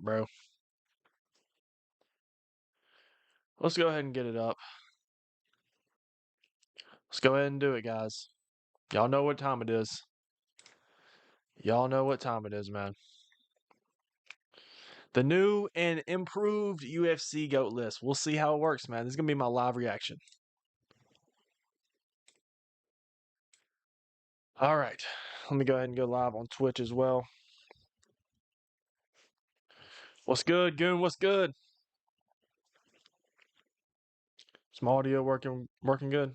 bro. Let's go ahead and get it up. Let's go ahead and do it, guys. Y'all know what time it is. Y'all know what time it is, man. The new and improved UFC GOAT list. We'll see how it works, man. This is going to be my live reaction. All right. Let me go ahead and go live on Twitch as well. What's good, Goon? What's good? Is my audio working good?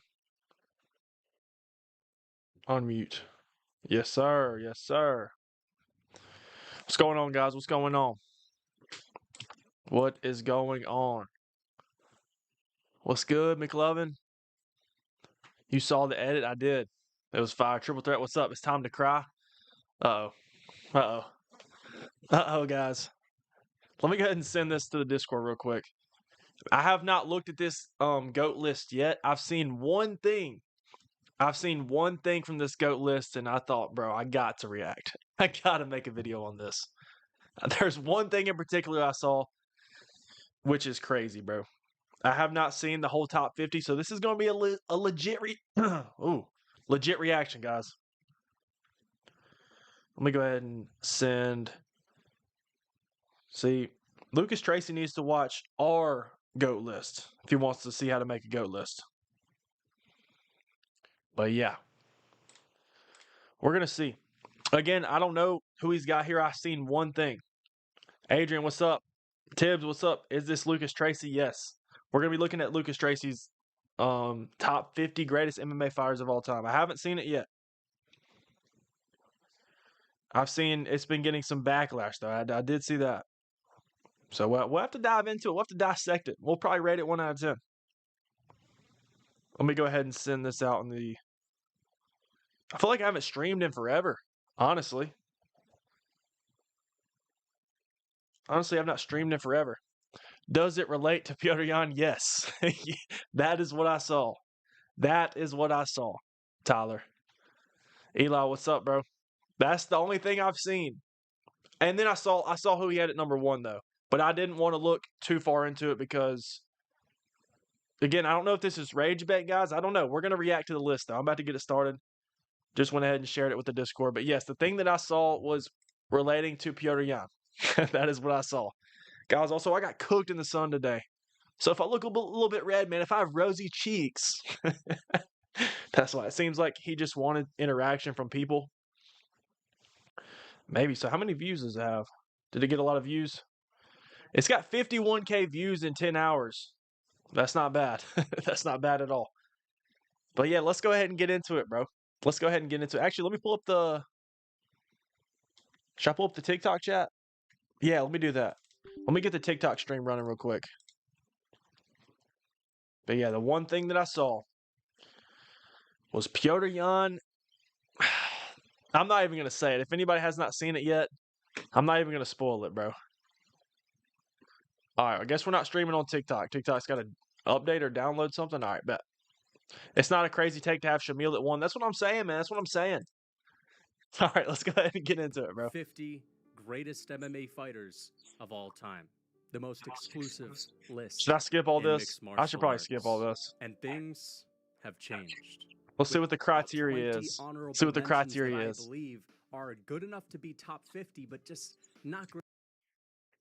Unmute. Yes, sir. Yes, sir. What's going on, guys? What's going on? What is going on? What's good, McLovin? You saw the edit? I did. It was fire. Triple threat. What's up? It's time to cry. Uh-oh. Uh-oh. Uh-oh, guys. Let me go ahead and send this to the Discord real quick. I have not looked at this GOAT list yet. I've seen one thing. I've seen one thing from this GOAT list, and I thought, bro, I got to react. I got to make a video on this. There's one thing in particular I saw, which is crazy, bro. I have not seen the whole top 50, so this is going to be a legit legit reaction, guys. Let me go ahead and send. See, Lucas Tracy needs to watch our GOAT list if he wants to see how to make a GOAT list. But yeah, we're going to see. Again, I don't know who he's got here. I've seen one thing. Adrian, what's up? Tibbs, what's up? Is this Lucas Tracy? Yes. We're going to be looking at Lucas Tracy's top 50 greatest MMA fighters of all time. I haven't seen it yet. I've seen it's been getting some backlash, though. I did see that. So we'll have to dive into it. We'll have to dissect it. We'll probably rate it 1 out of 10. Let me go ahead and send this out in the... I feel like I haven't streamed in forever, honestly. Honestly, I've not streamed in forever. Does it relate to Petr Yan? Yes. That is what I saw. That is what I saw, Tyler. Eli, what's up, bro? That's the only thing I've seen. And then I saw who he had at number 1, though. But I didn't want to look too far into it because, again, I don't know if this is Rage Bet, guys. I don't know. We're going to react to the list, though. I'm about to get it started. Just went ahead and shared it with the Discord. But, yes, the thing that I saw was relating to Petr Yan. That is what I saw. Guys, also, I got cooked in the sun today. So if I look a little bit red, man, if I have rosy cheeks, that's why. It seems like he just wanted interaction from people. Maybe. So how many views does it have? Did it get a lot of views? It's got 51K views in 10 hours. That's not bad. That's not bad at all. But yeah, let's go ahead and get into it, bro. Let's go ahead and get into it. Actually, let me pull up the... Should I pull up the TikTok chat? Yeah, let me do that. Let me get the TikTok stream running real quick. But yeah, the one thing that I saw was Petr Yan. I'm not even going to say it. If anybody has not seen it yet, I'm not even going to spoil it, bro. All right, I guess we're not streaming on TikTok. TikTok's got to update or download something. All right, bet. It's not a crazy take to have Shamil at 1. That's what I'm saying, man. That's what I'm saying. All right, let's go ahead and get into it, bro. 50 greatest MMA fighters of all time. The most exclusive list. Should I skip all this? I should probably skip all this. And things have changed. We'll see what the criteria is. See what the criteria is. I believe are good enough to be top 50, but just not great.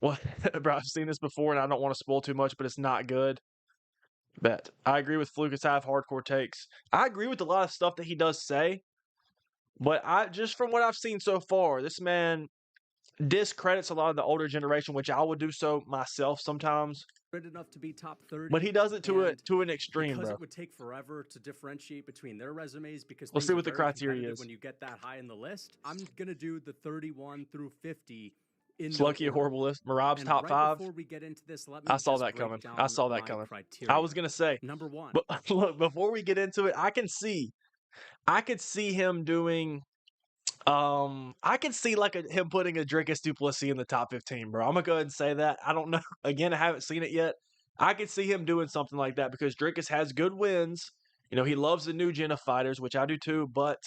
Well, bro, I've seen this before, and I don't want to spoil too much, but it's not good. Bet. I agree with Flukas. I have hardcore takes. I agree with a lot of stuff that he does say, but just from what I've seen so far, this man discredits a lot of the older generation, which I would do so myself sometimes. Good enough to be top 30, but he does it to an extreme, because bro. It would take forever to differentiate between their resumes. Because we'll see what the criteria is when you get that high in the list. I'm gonna do the 31 through 50. It's lucky a horrible list. Marab's top 5. Before we get into this, let me I saw that coming. I saw that coming. I was gonna say number 1. But look, before we get into it, I could see him doing. I can see like him putting a Dricus du Plessis in the top 15, bro. I'm gonna go ahead and say that. I don't know. Again, I haven't seen it yet. I could see him doing something like that because Dricus has good wins. You know, he loves the new gen of fighters, which I do too. But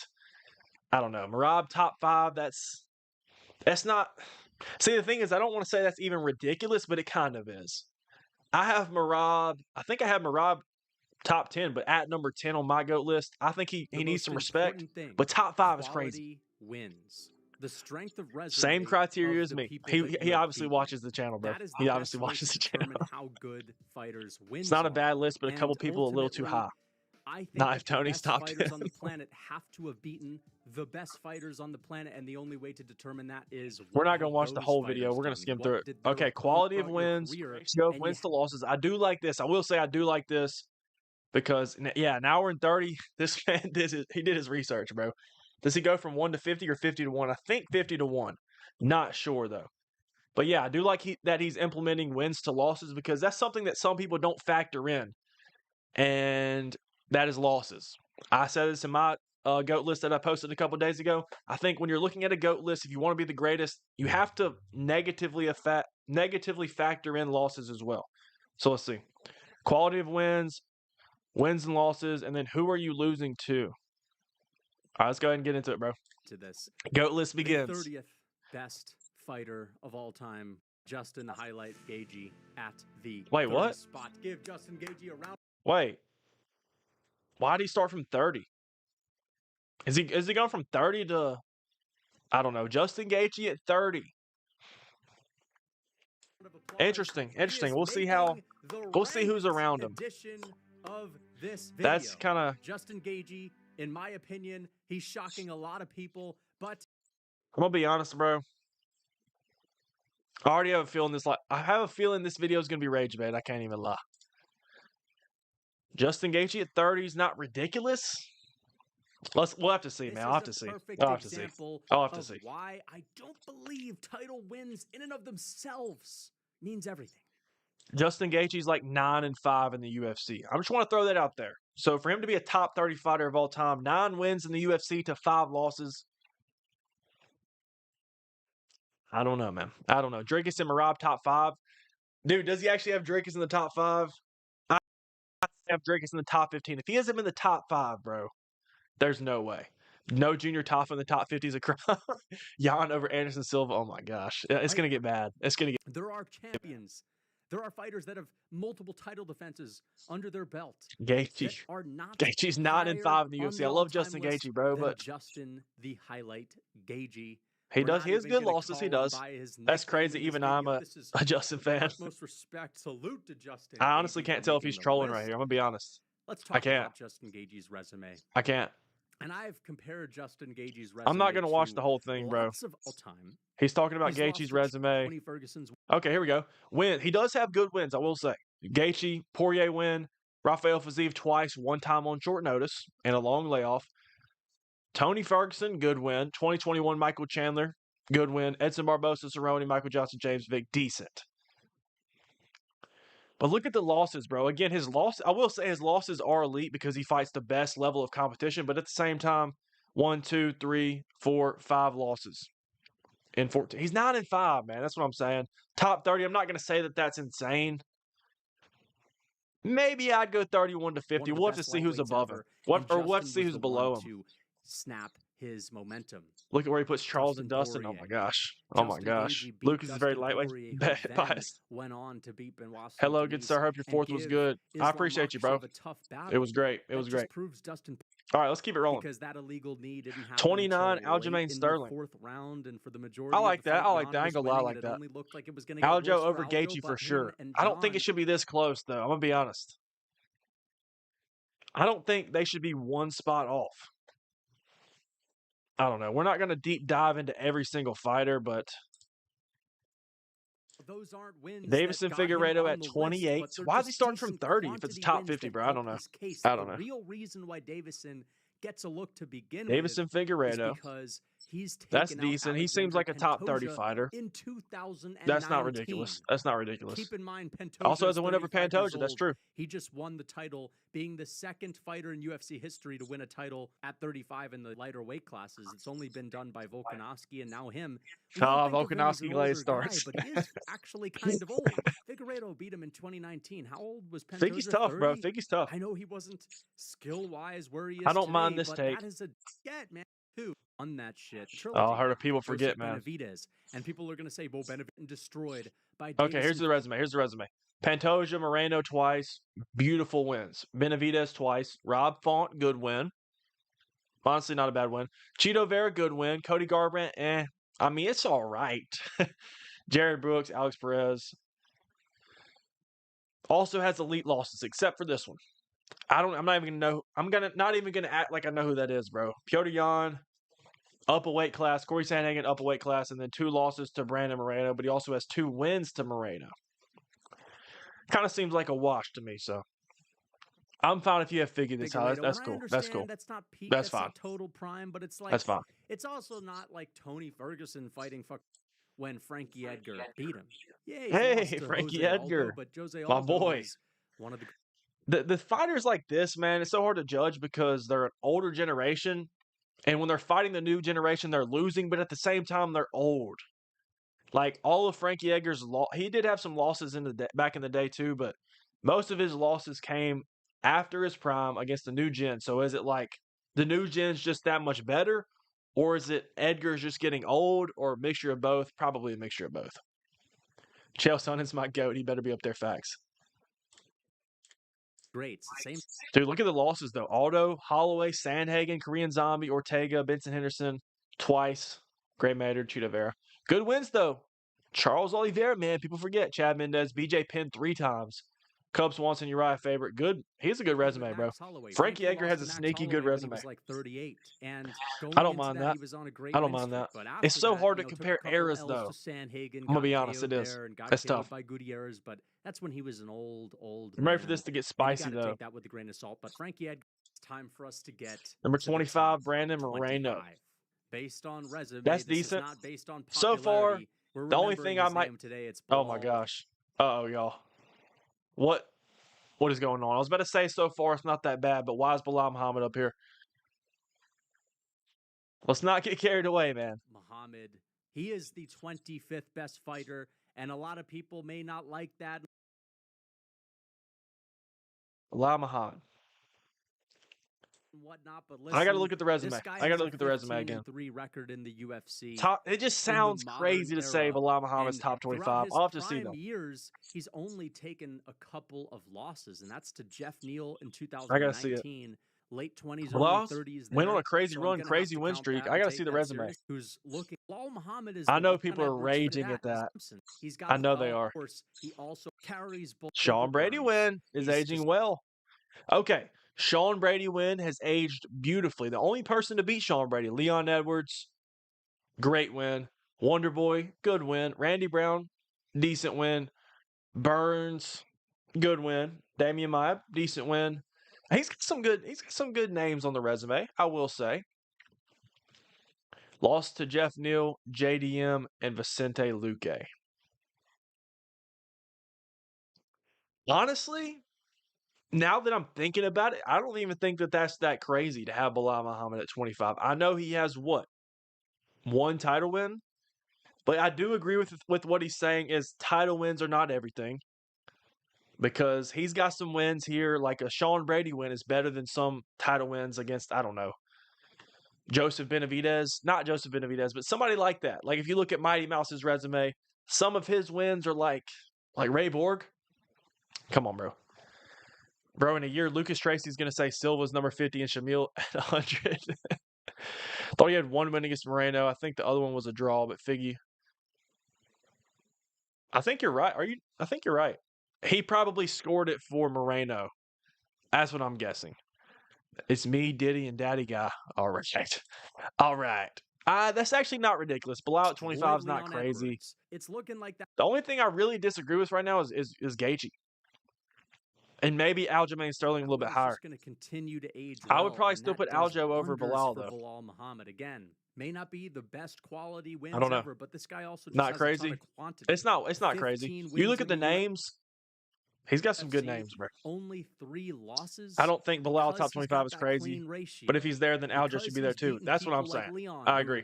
I don't know. Marab top 5. That's not. See, the thing is, I don't want to say that's even ridiculous, but it kind of is. I have Merab. I think I have Merab top 10, but at number 10 on my GOAT list. I think he needs some respect, but top 5 is crazy. Wins. The strength of resume. Same criteria as the me. people He that you he have obviously beaten. watches the channel, bro. That is He the obviously best way watches to the channel. determine how good fighters wins It's not a are. bad list, but a couple And people a little too ultimately, high. I think Not that if the Tony's best top fighters 10. on the planet have to have beaten the best fighters on the planet, and the only way to determine that is We're what not going have to watch the those whole video. fighters We're going to done? skim What through it. did their Okay, opponent quality of throughout your wins, career? ratio of And wins to losses. I do like this. I will say I do like this because, yeah, an hour and 30, this man he did his research, bro. Does he go from 1 to 50 or 50 to 1? I think 50 to 1. Not sure, though. But, yeah, I do like that he's implementing wins to losses because that's something that some people don't factor in, and that is losses. I said this in my GOAT list that I posted a couple days ago. I think when you're looking at a GOAT list, if you want to be the greatest, you have to negatively factor in losses as well. So let's see. Quality of wins, wins and losses, and then who are you losing to? All right, let's go ahead and get into it, bro. to this. GOAT list begins. The 30th best fighter of all time, Justin Highlight Gaethje at the Wait, what? 30th spot. Give Justin Gaethje a round. Wait. Why did he start from 30? Is he going from 30 to, I don't know, Justin Gaethje at 30? Interesting. We'll see who's around him. Of this video. That's kind of Justin Gaethje, in my opinion, he's shocking a lot of people, but I'm gonna be honest, bro. I already have a feeling I have a feeling this video is gonna be rage bait. I can't even lie. Justin Gaethje at 30 is not ridiculous. We'll have to see, man. I'll have to see. I'll have to see. Why I don't believe title wins in and of themselves means everything. Justin Gaethje's like 9-5 in the UFC. I just want to throw that out there. So for him to be a top 30 fighter of all time, 9 wins in the UFC to 5 losses. I don't know, man. I don't know. Drakus and Merab top 5. Dude, does he actually have Drakus in the top 5? I have Drakus in the top 15. If he has him in the top 5, bro, there's no way. No Junior Top in the top 50 is a crime. Jan over Anderson Silva. Oh my gosh. It's going to get bad. There are champions. There are fighters that have multiple title defenses under their belt. Gaethje. Gaethje's 9-5 in the UFC. I love Justin Gaethje, bro, but Justin the Highlight Gaethje. He has good losses. He does. That's crazy. Even I'm a Justin fan. Most respect, salute to Justin. I honestly can't tell if he's trolling right here. I'm gonna be honest. Let's talk about Justin Gaethje's resume. I can't. And I've compared Justin Gaethje's resume. I'm not gonna watch the whole thing, bro. He's talking about Gaethje's resume. Okay, here we go. He does have good wins, I will say. Gaethje, Poirier win. Rafael Fiziev twice, one time on short notice and a long layoff. Tony Ferguson, good win. 2021, Michael Chandler, good win. Edson Barbosa, Cerrone, Michael Johnson, James Vick, decent. But look at the losses, bro. Again, I will say his losses are elite because he fights the best level of competition. But at the same time, 1, 2, 3, 4, 5 losses in 14. He's 9-5, man. That's what I'm saying. Top 30. I'm not going to say that that's insane. Maybe I'd go 31 to 50. We'll have to see who's above him. We'll have to see who's below him. Snap his momentum. Look at where he puts Charles and Dustin. Oh my gosh. Oh my gosh. Lucas is very lightweight biased. Went on to beat Benoit. Hello, good sir. Hope your fourth was good. I appreciate you, bro. It was great. It was great. All right, let's keep it rolling. Because that illegal knee didn't happen 29, Aljamain Sterling. Fourth round, and for the majority I like that. I ain't gonna lie, I like that. Aljo over Gaethje for sure. I don't think it should be this close, though. I'm gonna be honest. I don't think they should be one spot off. I don't know. We're not going to deep dive into every single fighter, but those aren't wins. Davison Figueiredo at 28. Why is he starting from 30 if it's top 50, bro? I don't know. The real reason why Davison gets a look to begin Davison Figueiredo. Because that's decent. He seems like a top 30 fighter. In 2019. That's not ridiculous. Keep in mind, Pantoja also has a win over Pantoja. That's true. He just won the title, being the second fighter in UFC history to win a title at 35 in the lighter weight classes. It's only been done by Volkanovski and now him. Volkanovski lays starts. But he is actually kind of old. Figueiredo beat him in 2019. How old was Pantoja? Figgy's tough, 30? bro. Figgy's tough. I know he wasn't skill-wise where he is I don't today, mind this but take. that is a get, man. Who? on that shit. Oh, I heard of people versus forget, man. Benavidez. And people are going to say, well, Benavidez destroyed by Okay, Davis here's the resume. Here's the resume. Pantoja, Moreno twice, beautiful wins. Benavidez twice. Rob Font, good win. Honestly, not a bad win. Cheeto Vera, good win. Cody Garbrandt, I mean, it's all right. Jared Brooks, Alex Perez. Also has elite losses, except for this one. I'm not even gonna know. Not even gonna act like I know who that is, bro. Piotr Jan, up a weight class. Corey Sandhagen, up a weight class, and then 2 losses to Brandon Moreno, but he also has 2 wins to Moreno. Kind of seems like a wash to me, so I'm fine if you have figured this out. That's cool. That's cool. That's not peak. That's That's fine. not total prime, but it's like That's fine. It's also not like Tony Ferguson fighting when Frankie Edgar beat him. Yeah, hey, Frankie Jose Edgar, Aldo, but Jose my Aldo boy. is one of The fighters like this, man, it's so hard to judge because they're an older generation, and when they're fighting the new generation, they're losing, but at the same time, they're old. Like all of Frankie Edgar's he did have some losses back in the day too, but most of his losses came after his prime against the new gen. So is it like the new gen's just that much better, or is it Edgar's just getting old, or a mixture of both? Probably a mixture of both. Chael Sonnen's my GOAT. He better be up there, facts. greats. Same. Dude, look at the losses though. Aldo, Holloway, Sandhagen, Korean Zombie, Ortega, Benson Henderson, twice. Gray Maynard, Cheeto Vera. Good wins though. Charles Oliveira, man, people forget. Chad Mendez, BJ Penn 3 times. Cub Swanson, Uriah Favorite. Good. He has a good resume, bro. Frankie Edgar has a sneaky good resume. He was like 38, and I don't mind that. He was on a great I don't mind that. It's so hard to compare eras, though. Sandhagen, I'm gonna be honest, it is. It's tough. By Gutierrez, but that's when he was an old. I'm ready for this to get spicy, though. Take that with a grain of salt. But Frankie Edgar, it's time for us to get number 25, Brandon Moreno. Based on resume, that's decent. Not based on so far, the only thing I might today, it's oh my gosh, y'all, what is going on? I was about to say so far it's not that bad, but why is Bilal Muhammad up here? Let's not get carried away, man. Muhammad, he is the 25th best fighter, and a lot of people may not like that. Bilal Muhammad. Whatnot, but listen, I got to look at the resume. I got to look at the resume again. 3 record in the UFC. It just sounds crazy to say Bilal Muhammad's top 25. I'll have to see though. Years, he's only taken a couple of losses, and that's to Jeff Neal in 2019. I got to see it. Late 20s, early 30s. Went on a crazy run, crazy win streak. I got to see the resume. Who's looking? Bilal Muhammad is. I know people are raging at that. He's got. I know they are. He also carries. Sean Brady Wynn is aging well. Okay. Sean Brady Wynn has aged beautifully. The only person to beat Sean Brady, Leon Edwards, great win. Wonder Boy, good win. Randy Brown, decent win. Burns, good win. Damian Maia, decent win. He's got some good names on the resume, I will say. Lost to Jeff Neal, JDM, and Vicente Luque. Honestly, now that I'm thinking about it, I don't even think that that's that crazy to have Bilal Muhammad at 25. I know he has what? 1 title win? But I do agree with what he's saying is title wins are not everything. Because he's got some wins here, like a Sean Brady win is better than some title wins against, I don't know, Joseph Benavidez. Not Joseph Benavidez, but somebody like that. Like if you look at Mighty Mouse's resume, some of his wins are like Ray Borg. Come on, bro. Bro, in a year, Lucas Tracy's going to say Silva's number 50 and Shamil at 100. Thought he had 1 win against Moreno. I think the other one was a draw, but Figgy. I think you're right. I think you're right. He probably scored it for Moreno. That's what I'm guessing. It's me, Diddy, and Daddy Guy. All right. All right. That's actually not ridiculous. Bilal at 25 is not crazy. Edwards. It's looking like that. The only thing I really disagree with right now is Gaethje. And maybe Aljamain Sterling a little bit higher. Going to continue to age I would probably still put Aljo over Bilal, though. Bilal Muhammad, again, may not be the best quality wins I don't know. Ever, but this guy also just not has crazy. A ton of quantity. It's not crazy. You look at the names. He's got some good names, bro. Only 3 losses. I don't think Bilal top 25 is crazy. But if he's there, then Aljo should be there too. That's what I'm saying. Leon, I agree.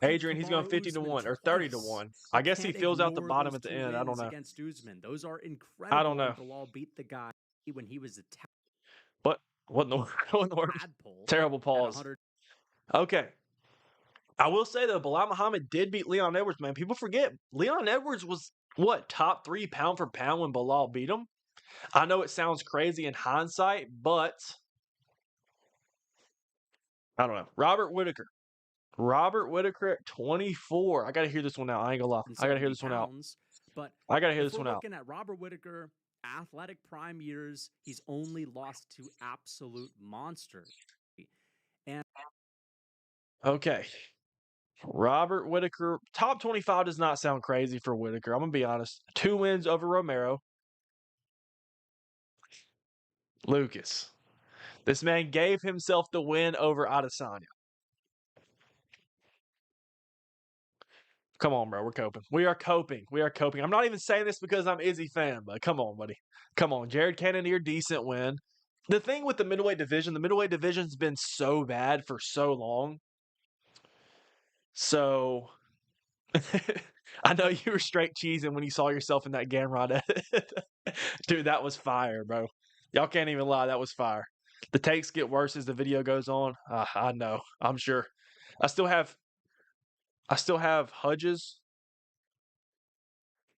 Adrian, he's going 50-1 or 30-1 I guess he fills out the bottom at the end. I don't know. Against Usman. Those are incredible. I don't know. Bilal beat the guy when he was attacked. What in the world? Terrible pause. Okay. I will say though, Bilal Muhammad did beat Leon Edwards, man. People forget Leon Edwards was what, top 3 pound for pound when Bilal beat him. I know it sounds crazy in hindsight, but I don't know. Robert Whitaker at 24. I gotta hear this one out. I ain't gonna lie. I gotta hear this one out. But I gotta hear if this we're one out. looking at Robert Whitaker, athletic prime years, he's only lost to absolute monster. And Okay. Robert Whitaker, top 25 does not sound crazy for Whitaker. I'm gonna be honest. 2 wins over Romero. Lucas. This man gave himself the win over Adesanya. Come on, bro. We're coping. We are coping. We are coping. I'm not even saying this because I'm Izzy fan, but come on, buddy. Come on. Jared Cannonier, decent win. The thing with the middleweight division's been so bad for so long. So I know you were straight cheesing when you saw yourself in that Gamrod edit. Dude, that was fire, bro. Y'all can't even lie. That was fire. The takes get worse as the video goes on. I know. I'm sure. I still have Hudges.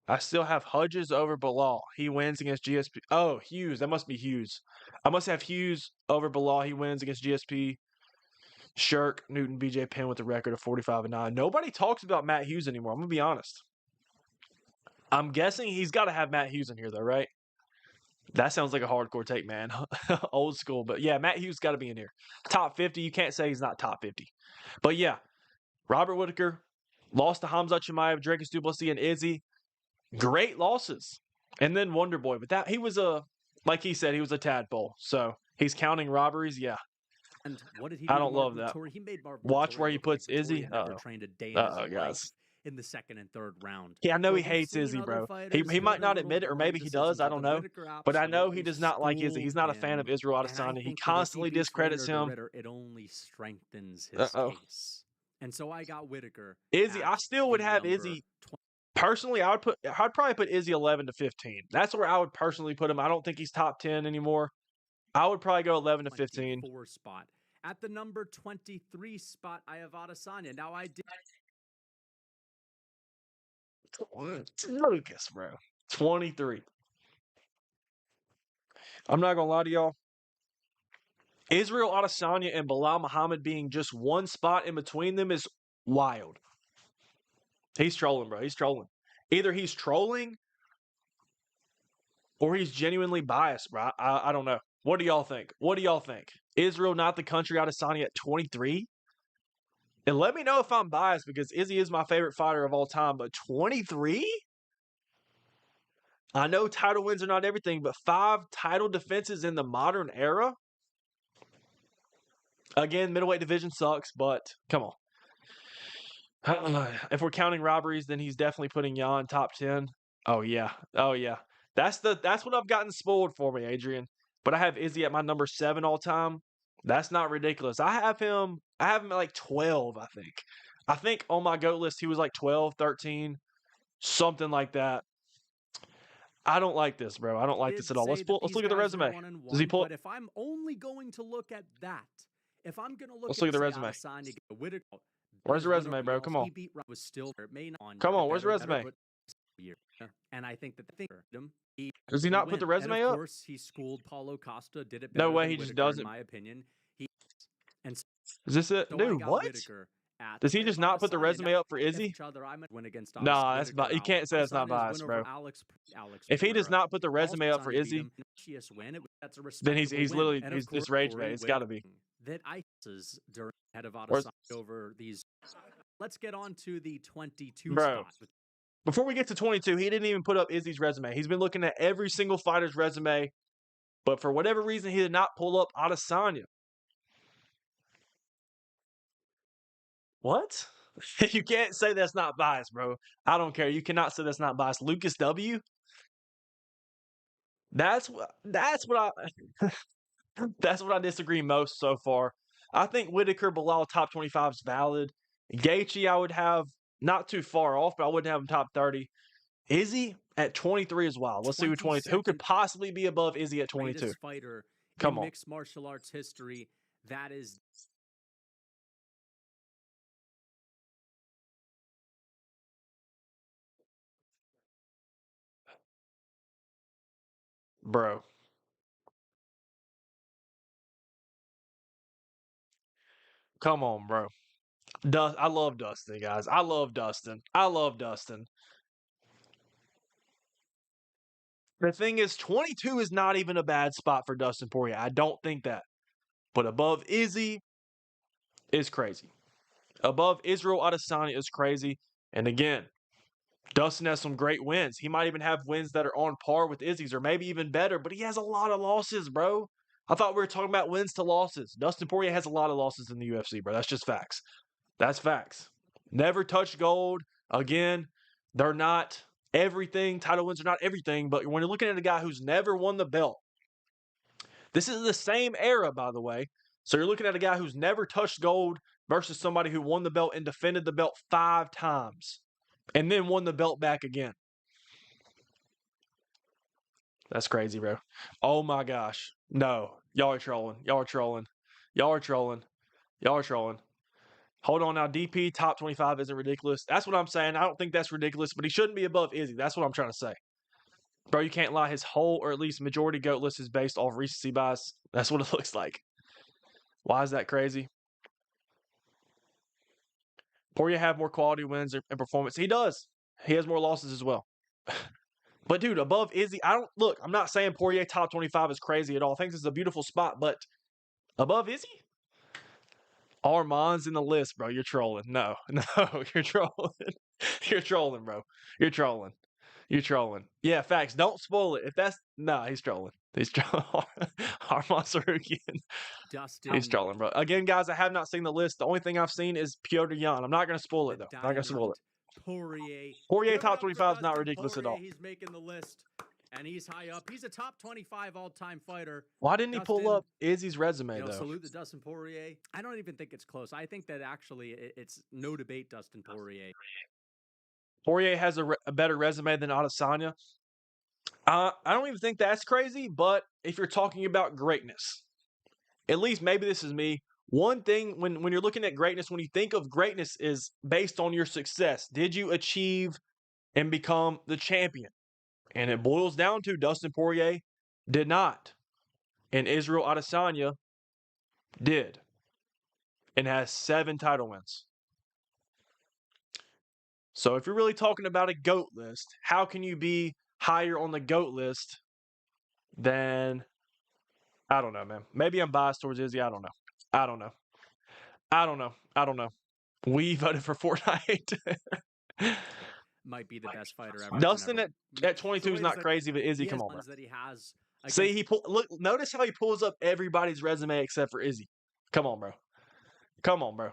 I still have Hudges over Bilal. He wins against GSP. Oh, Hughes. That must be Hughes. I must have Hughes over Bilal. He wins against GSP. Shirk, Newton, BJ Penn with a record of 45-9. Nobody talks about Matt Hughes anymore. I'm going to be honest. I'm guessing he's got to have Matt Hughes in here, though, right? That sounds like a hardcore take, man. Old school. But yeah, Matt Hughes got to be in here. Top 50. You can't say he's not top 50. But yeah, Robert Whitaker lost to Hamza Chimaev, Dracus du Plessis, and Izzy. Great losses. And then Wonder Boy. But that he was like he said, he was a tadpole. So he's counting robberies. Yeah. And what did he I do don't to Mark love that. Vettori? He made Mark Watch Vettori where he look like puts Vettori Izzy. had never trained a day in his life Guys. in the second and third round. Yeah, I know Well, he we've hates seen Izzy, other bro. fighters He put might a not little admit it, or boring maybe he does. decisions, I but don't the know. Whitaker But I know he absolutely does not like Izzy. He's not a fan of schooled Israel him. Adesanya. And I He think that if constantly beats discredits Reiner the him. Ritter, it only strengthens his case. And so I got Whitaker. Izzy, I still would have Izzy. Personally, I'd probably put Izzy 11 to 15. That's where I would personally put him. I don't think he's top 10 anymore. I would probably go 11 to 15. Spot. At the number 23 spot, I have Adesanya. Now I did Lucas, bro. 23. I'm not gonna lie to y'all. Israel Adesanya and Bilal Muhammad being just one spot in between them is wild. He's trolling, bro. He's trolling. Either he's trolling or he's genuinely biased, bro. I don't know. What do y'all think? What do y'all think? Israel not the country Adesanya at 23? And let me know if I'm biased because Izzy is my favorite fighter of all time, but 23? I know title wins are not everything, but 5 title defenses in the modern era? Again, middleweight division sucks, but come on. If we're counting robberies, then he's definitely putting Jan top 10. Oh yeah. Oh yeah. That's what I've gotten spoiled for me, Adrian. But I have Izzy at my number 7 all time. That's not ridiculous. I have him at like 12, I think. I think on my GOAT list he was like 12, 13, something like that. I don't like this, bro. I don't like this at all. Let's look at the resume. Does he pull? But if I'm only going to look at that, if I'm going to look Let's at look at the resume. Adesanya, Whitaker, Where's the resume, bro? Come on. He beat was still may not on. Come on, where's the resume? And I think that Does he not put the resume up? Of course, he schooled Paulo Costa. Did it? No way. He just doesn't. In my opinion, is this it? So Dude, what? Does he just not put the resume up for Izzy? Nah, that's you can't say that's not biased, bro. If he does not put the resume up for Izzy, then he's literally this rage bait. It's got to be. That ices during head of Adesanya over these. Let's get on to the 22 spot. Before we get to 22, he didn't even put up Izzy's resume. He's been looking at every single fighter's resume, but for whatever reason, he did not pull up Adesanya. What? You can't say that's not biased, bro. I don't care. You cannot say that's not biased. Lucas W. That's what I disagree most so far. I think Whitaker Bilal top 25 is valid. Gaethje I would have not too far off, but I wouldn't have him top 30. Izzy at 23 as well. Let's see who could possibly be above Izzy at 22. Fighter Come on. Mixed martial arts history. That is Bro. Come on, bro. I love Dustin, guys. I love Dustin. I love Dustin. The thing is, 22 is not even a bad spot for Dustin Poirier. I don't think that. But above Izzy is crazy. Above Israel Adesanya is crazy. And again, Dustin has some great wins. He might even have wins that are on par with Izzy's or maybe even better, but he has a lot of losses, bro. I thought we were talking about wins to losses. Dustin Poirier has a lot of losses in the UFC, bro. That's just facts. That's facts. Never touched gold. Again, they're not everything. Title wins are not everything, but when you're looking at a guy who's never won the belt, this is the same era, by the way. So you're looking at a guy who's never touched gold versus somebody who won the belt and defended the belt 5 times and then won the belt back again. That's crazy, bro. Oh my gosh. No. Y'all are trolling. Y'all are trolling. Y'all are trolling. Y'all are trolling. Hold on now. DP top 25 isn't ridiculous. That's what I'm saying. I don't think that's ridiculous, but he shouldn't be above Izzy. That's what I'm trying to say. Bro, you can't lie. His whole, or at least majority GOAT list is based off recency bias. That's what it looks like. Why is that crazy? Poirier have more quality wins and performance. He does. He has more losses as well. But dude, above Izzy, I'm not saying Poirier top 25 is crazy at all. I think this is a beautiful spot, but above Izzy? Armand's in the list, bro. You're trolling. No, you're trolling. You're trolling, bro. You're trolling. You're trolling. Yeah, facts. Don't spoil it. He's trolling. He's trolling. Armand Sarukian. Dustin. He's trolling, bro. Again, guys, I have not seen the list. The only thing I've seen is Piotr Jan. I'm not going to spoil it, though. I'm not going to spoil it. Poirier top 25 is not ridiculous at all. He's making the list, and he's high up. He's a top 25 all-time fighter. Why didn't he pull up Izzy's resume, though? Salute to Dustin Poirier. I don't even think it's close. I think that actually it's no debate Dustin Poirier. Poirier has a better resume than Adesanya. I don't even think that's crazy, but if you're talking about greatness, at least maybe this is me. One thing when you're looking at greatness, when you think of greatness is based on your success. Did you achieve and become the champion? And it boils down to Dustin Poirier did not. And Israel Adesanya did. And has 7 title wins. So if you're really talking about a GOAT list, how can you be higher on the GOAT list than, I don't know, man. Maybe I'm biased towards Izzy. I don't know. We voted for Fortnite. Might be the best fighter ever. Dustin at 22 is not crazy, but Izzy, come on, bro. That he has. See, notice how he pulls up everybody's resume except for Izzy. Come on, bro. Come on, bro.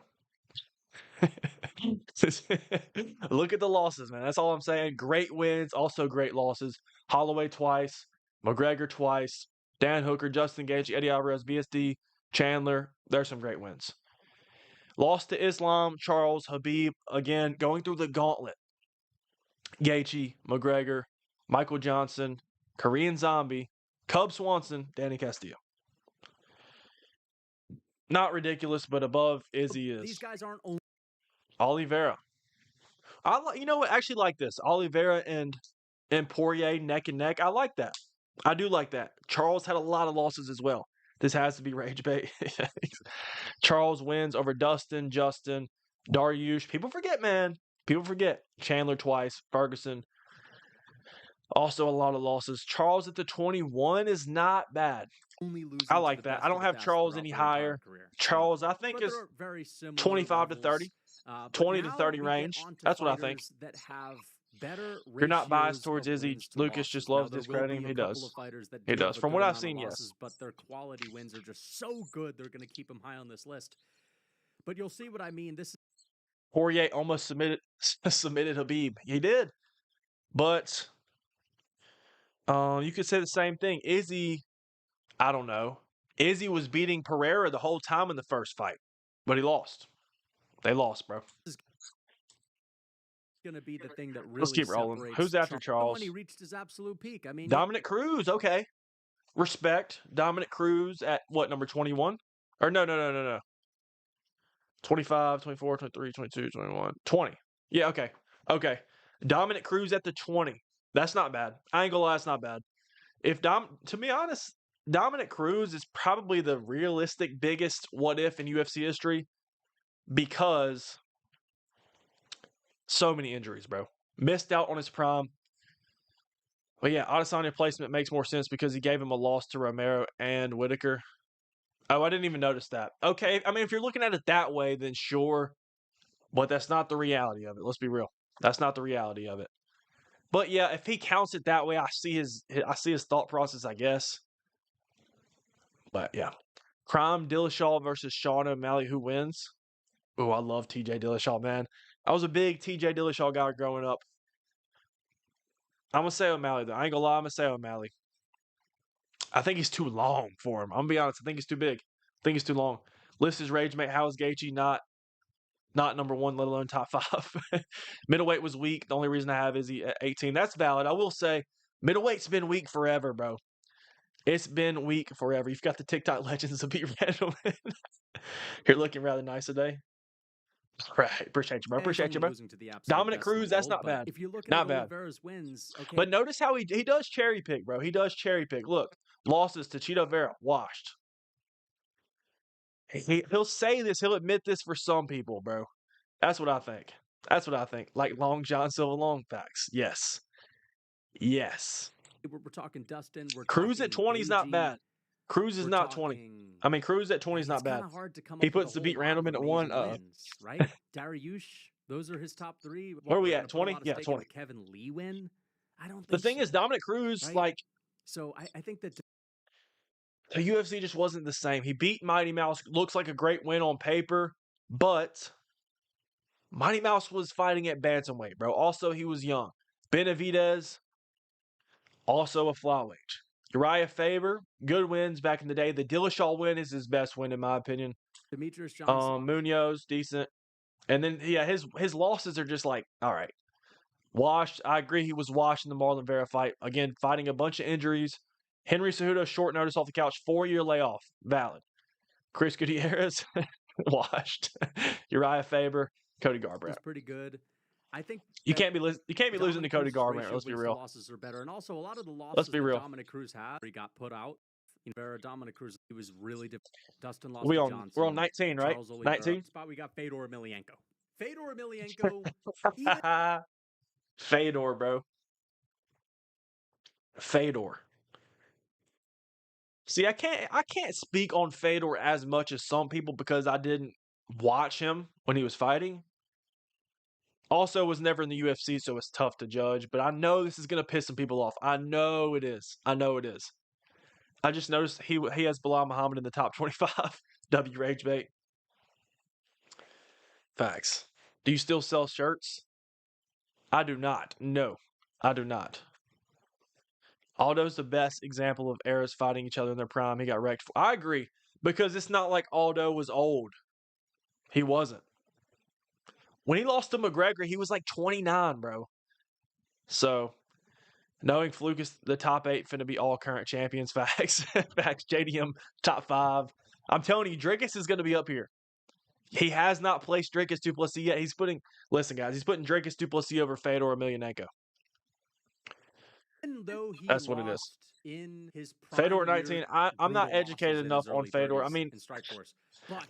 Look at the losses, man. That's all I'm saying. Great wins, also great losses. Holloway twice, McGregor twice, Dan Hooker, Justin Gaethje, Eddie Alvarez, BSD, Chandler. There's some great wins. Lost to Islam, Charles, Habib. Again, going through the gauntlet. Gaethje, McGregor, Michael Johnson, Korean Zombie, Cub Swanson, Danny Castillo. Not ridiculous, but above Izzy is. These guys aren't only Oliveira. You know what? I actually like this. Oliveira and Poirier neck and neck. I like that. I do like that. Charles had a lot of losses as well. This has to be rage bait. Charles wins over Dustin, Justin, Dariush. People forget, man. People forget. Chandler twice, Ferguson. Also a lot of losses. Charles at the 21 is not bad. I like that. I don't have Charles any higher. Charles, I think, is 25 to 30. 20 to 30 range. That's what I think. That have better You're not biased towards Izzy. Lucas just loves discrediting him. He does. He does. From what I've seen, yes. But their quality wins are just so good, they're going to keep him high on this list. But you'll see what I mean. This Poirier almost submitted Habib. He did. But you could say the same thing. Izzy, I don't know. Izzy was beating Pereira the whole time in the first fight, but he lost. They lost, bro. is going to be the thing that really Let's keep rolling. separates Who's after Charles? When he reached his absolute peak. I mean, Dominic Cruz, okay. Respect. Dominic Cruz at what, number 21? Or no. 25, 24, 23, 22, 21, 20. Yeah, okay. Okay. Dominic Cruz at the 20. That's not bad. I ain't gonna lie, it's not bad. To be honest, Dominic Cruz is probably the realistic biggest what if in UFC history because so many injuries, bro. Missed out on his prime. But yeah, Adesanya placement makes more sense because he gave him a loss to Romero and Whitaker. Oh, I didn't even notice that. Okay, I mean, if you're looking at it that way, then sure. But that's not the reality of it. Let's be real. That's not the reality of it. But yeah, if he counts it that way, I see his thought process, I guess. But yeah. Crime Dillashaw versus Sean O'Malley, who wins? Oh, I love TJ Dillashaw, man. I was a big TJ Dillashaw guy growing up. I'm gonna say O'Malley though. I ain't gonna lie, I'm gonna say O'Malley. I think he's too long for him. I'm gonna be honest. I think he's too big. I think he's too long. List is rage mate. How is Gaethje not number one, let alone top 5? Middleweight was weak. The only reason I have is he at 18. That's valid. I will say middleweight's been weak forever, bro. It's been weak forever. You've got the TikTok legends of Pete Randleman. You're looking rather nice today. Right. Appreciate you, bro. Appreciate you, bro. Dominic Cruz, that's not bad. If you look Not at bad. Oliveira's wins, okay. But notice how he does cherry pick, bro. He does cherry pick. Look, losses to Cheeto Vera, washed. He'll say this. He'll admit this for some people, bro. That's what I think. That's what I think. Like Long John Silver Long facts. Yes. Yes. We're talking Dustin. Cruz at 20 is not bad. Cruz is not 20. I mean, Cruz at 20 is not bad. Hard to come he up puts the beat Randleman at 1. Wins, right? Dariush, those are his top 3. Where are we at? 20? Yeah, 20. Kevin Lee win? I don't think the thing is, Dominic Cruz, right? Like. So I think that. The UFC just wasn't the same. He beat Mighty Mouse. Looks like a great win on paper, but Mighty Mouse was fighting at bantamweight, bro. Also, he was young. Benavidez, also a flyweight. Uriah Faber, good wins back in the day. The Dillashaw win is his best win, in my opinion. Demetrius Johnson. Munoz, decent. And then, yeah, his losses are just like, all right. Washed. I agree he was washed in the Marlon Vera fight. Again, fighting a bunch of injuries. Henry Cejudo, short notice off the couch, 4-year layoff, valid. Chris Gutierrez, washed. Uriah Faber, Cody Garbrandt. It's pretty good. I think you can't be losing to Cody Garbrandt. Let's be real. Losses are better, and also a lot of the losses let's be real. Dominic Cruz had, he got put out. Dominic Cruz, he was really Dustin lost. We're on 19, right? 19. Spot we got Fedor Emelianenko. Fedor Emelianenko. Fedor, bro. Fedor. See, I can't speak on Fedor as much as some people because I didn't watch him when he was fighting. Also, was never in the UFC, so it's tough to judge. But I know this is gonna piss some people off. I know it is. I just noticed he has Bilal Muhammad in the top 25. W Rage Bait. Facts. Do you still sell shirts? I do not. No, I do not. Aldo's the best example of eras fighting each other in their prime. He got wrecked. I agree, because it's not like Aldo was old. He wasn't. When he lost to McGregor, he was like 29, bro. So, knowing Fluke is the top 8 finna be all current champions, facts. Facts. JDM top 5. I'm telling you, Dricus is going to be up here. He has not placed Dricus du Plessis yet. Listen, guys, he's putting Dricus du Plessis over Fedor Emelianenko. Though he That's what it is. In his Fedor 19. I'm not educated enough on Fedor. I mean,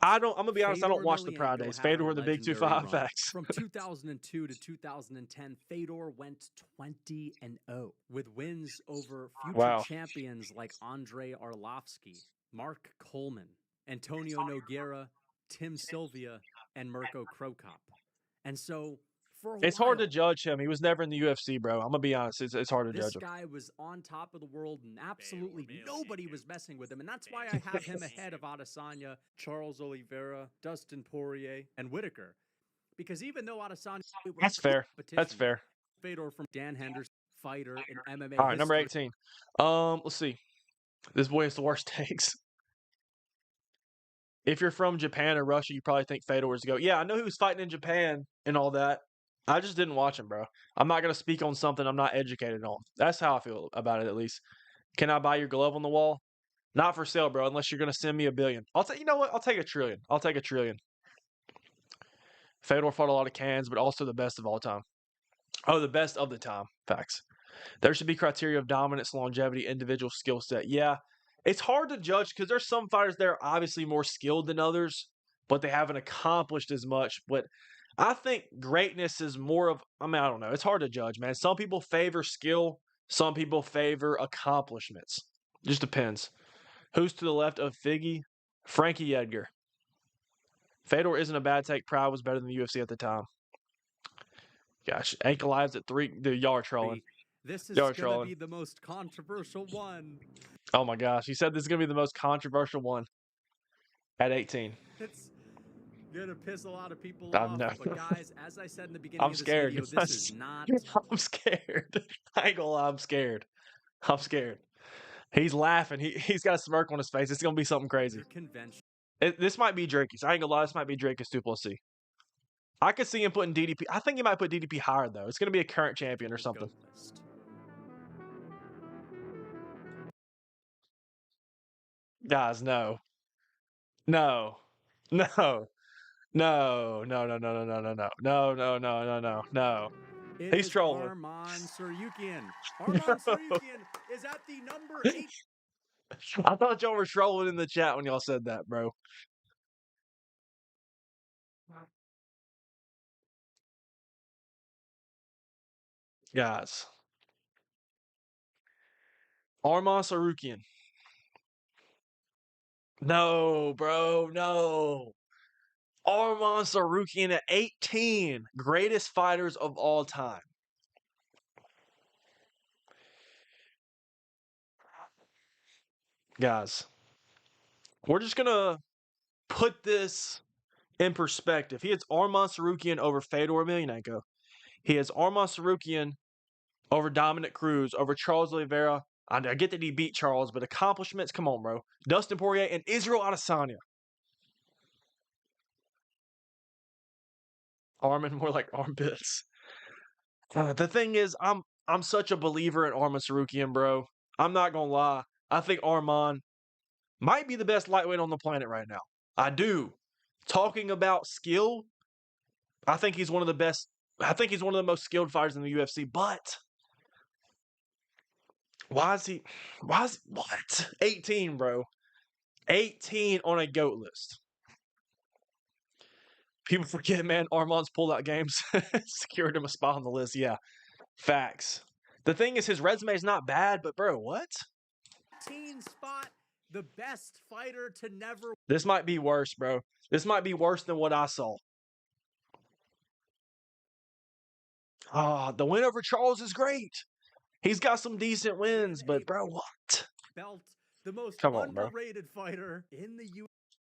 I'm gonna be honest. I don't watch the Pride Days. Fedor the Big 2-5 facts. From 2002 to 2010, Fedor went 20-0 with wins over future champions like Andrei Arlovsky, Mark Coleman, Antonio Nogueira, Tim Sylvia, and Mirko Krokop. And so. It's hard to judge him. He was never in the UFC, bro. I'm going to be honest. It's hard to judge him. This guy was on top of the world, and absolutely nobody was messing with him. And that's why I have him ahead of Adesanya, Charles Oliveira, Dustin Poirier, and Whitaker. Because even though Adesanya... That's fair. That's fair. Fedor from Dan Henderson, fighter in MMA All right, number 18. Let's see. This boy has the worst takes. If you're from Japan or Russia, you probably think Fedor is the GOAT. Yeah, I know he was fighting in Japan and all that. I just didn't watch him, bro. I'm not going to speak on something I'm not educated on. That's how I feel about it, at least. Can I buy your glove on the wall? Not for sale, bro, unless you're going to send me $1 billion. You know what? I'll take $1 trillion. I'll take $1 trillion. Fedor fought a lot of cans, but also the best of all time. Oh, the best of the time. Facts. There should be criteria of dominance, longevity, individual skill set. Yeah, it's hard to judge because there's some fighters that are obviously more skilled than others, but they haven't accomplished as much. But I think greatness is more of, I mean, I don't know. It's hard to judge, man. Some people favor skill, some people favor accomplishments. Just depends. Who's to the left of Figgy? Frankie Edgar. Fedor isn't a bad take. Pride was better than the UFC at the time. Gosh, Ankle Lives at 3. Dude, y'all are trolling. This is going to be the most controversial one. Oh my gosh. He said this is going to be the most controversial one at 18. It's going to piss a lot of people off. But guys, as I said in the beginning of this video, this is not... I'm scared. I ain't gonna lie, I'm scared. I'm scared. He's laughing. He's got a smirk on his face. It's going to be something crazy. This might be Drake's. I ain't gonna lie, this might be Drake's Duplessis. I could see him putting DDP. I think he might put DDP higher, though. It's going to be a current champion or something. Guys, no. No. No. No. No, no, no, no, no, no, no. No, no, no, no, no, no. He's trolling. Arman Tsarukyan. Arman Tsarukyan is at the number 8. I thought y'all were trolling in the chat when y'all said that, bro. Guys. Arman Tsarukyan. No, bro, no. Arman Tsarukyan at 18. Greatest fighters of all time. Guys, we're just going to put this in perspective. He has Arman Tsarukyan over Fedor Emelianenko. He has Arman Tsarukyan over Dominic Cruz, over Charles Oliveira. I get that he beat Charles, but accomplishments, come on, bro. Dustin Poirier and Israel Adesanya. Arman, more like armpits. The thing is, I'm such a believer in Arman Tsarukyan, bro. I'm not gonna lie. I think Arman might be the best lightweight on the planet right now. I do. Talking about skill, I think he's one of the best. I think he's one of the most skilled fighters in the UFC. But why is what? 18, bro. 18 on a GOAT list. People forget, man, Arman's pull-out games secured him a spot on the list. Yeah, facts. The thing is, his resume is not bad, but bro, what? 18 spot, the best fighter to never... This might be worse, bro. This might be worse than what I saw. The win over Charles is great. He's got some decent wins, but bro, what? Belt, the most underrated fighter in the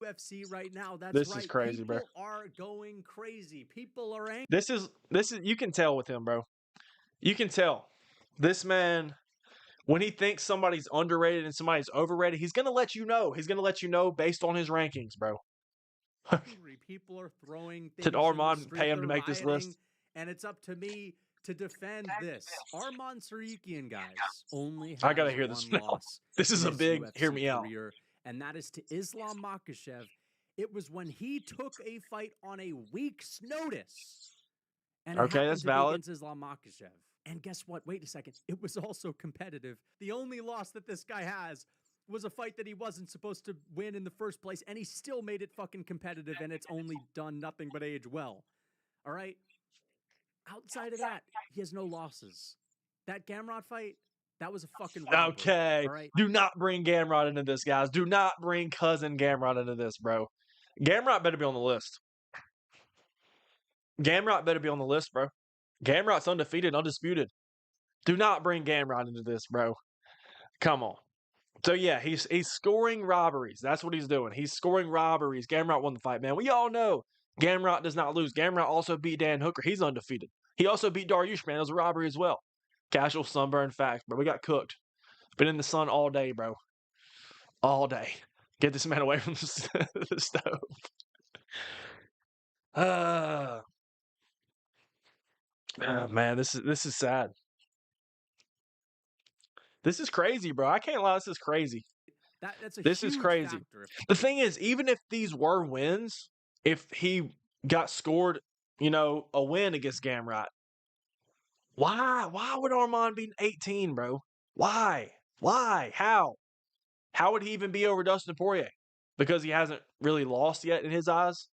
UFC right now. That's this is crazy, people bro. Are going crazy. People are angry. This is you can tell with him, bro. You can tell. This man, when he thinks somebody's underrated and somebody's overrated, he's gonna let you know. He's gonna let you know based on his rankings, bro. People are throwing things. Did Arman pay him to make this list? And it's up to me to defend this. Arman Tsarukyan, guys, only has I gotta hear this now. This is a big UFC hear me out. And that is to Islam Makhachev. It was when he took a fight on a week's notice. And okay, that's valid. Against Islam Makhachev. And guess what? Wait a second. It was also competitive. The only loss that this guy has was a fight that he wasn't supposed to win in the first place, and he still made it fucking competitive, and it's only done nothing but age well. All right? Outside of that, he has no losses. That Gamrot fight, that was a fucking robbery. Okay. All right? Do not bring Gamrot into this, guys. Do not bring cousin Gamrot into this, bro. Gamrot better be on the list. Gamrot better be on the list, bro. Gamrot's undefeated, undisputed. Do not bring Gamrot into this, bro. Come on. So, yeah, he's scoring robberies. That's what he's doing. He's scoring robberies. Gamrot won the fight, man. We all know Gamrot does not lose. Gamrot also beat Dan Hooker. He's undefeated. He also beat Dariush, man. It was a robbery as well. Casual sunburn facts, bro. We got cooked. Been in the sun all day, bro. All day. Get this man away from the stove. Man, this is sad. This is crazy, bro. I can't lie. This is crazy. This is crazy. The thing is, even if these were wins, if he got scored, a win against Gamrot, Why? Why would Armand be 18, bro? Why? Why? How? How would he even be over Dustin Poirier? Because he hasn't really lost yet in his eyes?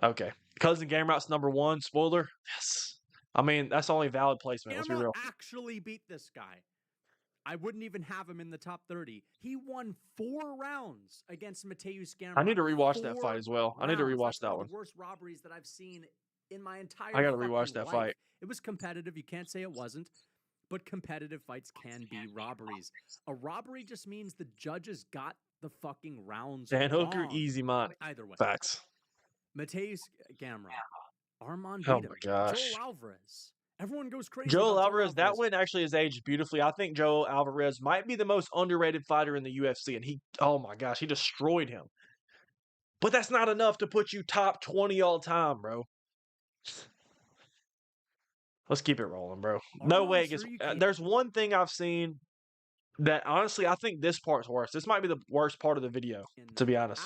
Okay. Cousin Gamerout's #1, spoiler? Yes. I mean, that's only valid placement, let's be real. Actually beat this guy. I wouldn't even have him in the top 30. He won 4 rounds against Mateusz Gamrot. I need to rewatch that fight as well. I need to rewatch that one. The worst robberies that I've seen in my entire I got to rewatch that life. fight. It was competitive. You can't say it wasn't. But competitive fights can be robberies. A robbery just means the judges got the fucking rounds Dan Hooker, wrong. easy money. Either way. Facts. Mateusz Gamrot. Armand Oh beat my him. gosh. Joel Alvarez. Everyone goes crazy. Joel Alvarez, that win actually has aged beautifully. I think Joel Alvarez might be the most underrated fighter in the UFC, and oh my gosh, he destroyed him. But that's not enough to put you top 20 all time, bro. Let's keep it rolling, bro. No way it gets. There's one thing I've seen that honestly, I think this part's worse. This might be the worst part of the video, to be honest.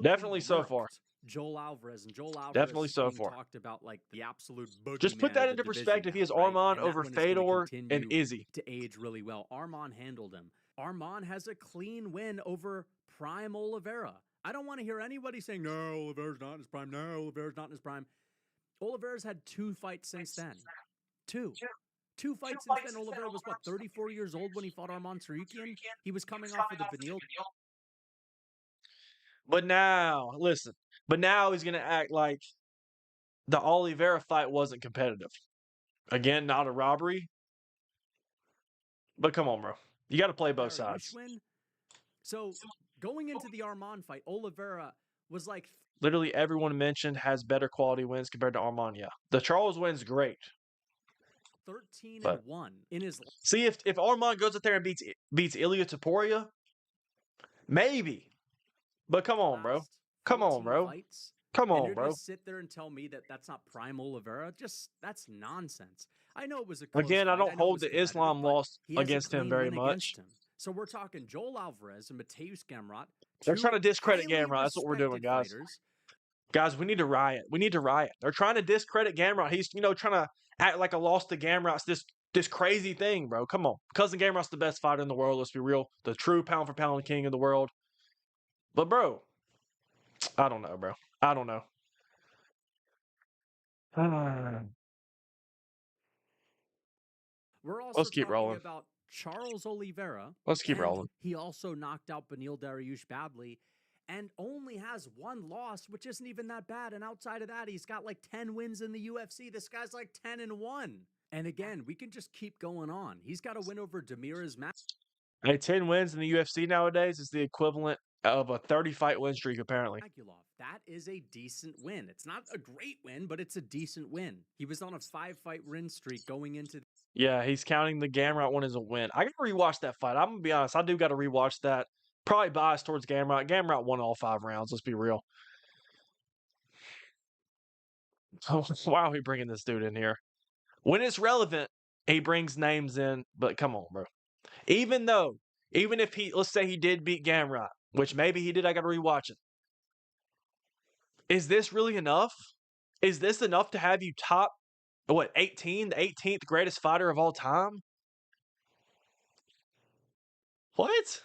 Definitely so far. Joel Alvarez and Joel Alvarez definitely so far. Talked about like the absolute boogeyman. Just put that into perspective. He has Armand over Fedor and Izzy. To age really well. Armand handled him. Armand has a clean win over Prime Oliveira. I don't want to hear anybody saying, no, Oliveira's not in his prime. No, Oliveira's not in his prime. Oliveira's had 2 fights since then. Two fights since then. Oliveira was, what, 34 years old when he fought Armand Tsarukyan? He was coming off of the Vanille. But now, listen. But now he's going to act like the Oliveira fight wasn't competitive. Again, not a robbery. But come on, bro. You got to play both sides. So, going into the Armand fight, Oliveira was like... Literally everyone mentioned has better quality wins compared to Armand, yeah. The Charles win's great. 13-1 in his... See, if Armand goes out there and beats Ilia Topuria, maybe. But come on, bro. Come on, bro. Come on, you're bro. Gonna sit there and tell me that that's not prime Oliveira? That's nonsense. I know it was a close Again, fight. I don't hold the Islam loss against him very much. So we're talking Joel Alvarez and Mateusz Gamrot. They're trying to discredit Gamrot. That's what we're doing, guys. Fighters. Guys, we need to riot. We need to riot. They're trying to discredit Gamrot. He's, trying to act like a loss to Gamrot's this crazy thing, bro. Come on. Cousin Gamrot's the best fighter in the world. Let's be real. The true pound-for-pound king of the world. But, bro, I don't know, bro. I don't know. We're also talking about Charles Oliveira. Let's keep rolling. He also knocked out Beneil Dariush badly and only has 1 loss, which isn't even that bad. And outside of that, he's got like 10 wins in the UFC. This guy's like 10-1. And again, we can just keep going on. He's got a win over Damir Ismagulov. Hey, 10 wins in the UFC nowadays is the equivalent of a 30-fight win streak, apparently. That is a decent win. It's not a great win, but it's a decent win. He was on a 5-fight win streak going into... Yeah, he's counting the Gamrot one as a win. I got to rewatch that fight. I'm going to be honest. I do got to rewatch that. Probably biased towards Gamrot. Gamrot won all 5 rounds. Let's be real. Why are we bringing this dude in here? When it's relevant, he brings names in. But come on, bro. Even if let's say he did beat Gamrot, which maybe he did, I got to rewatch it. Is this really enough? Is this enough to have you top, 18, the 18th greatest fighter of all time? What?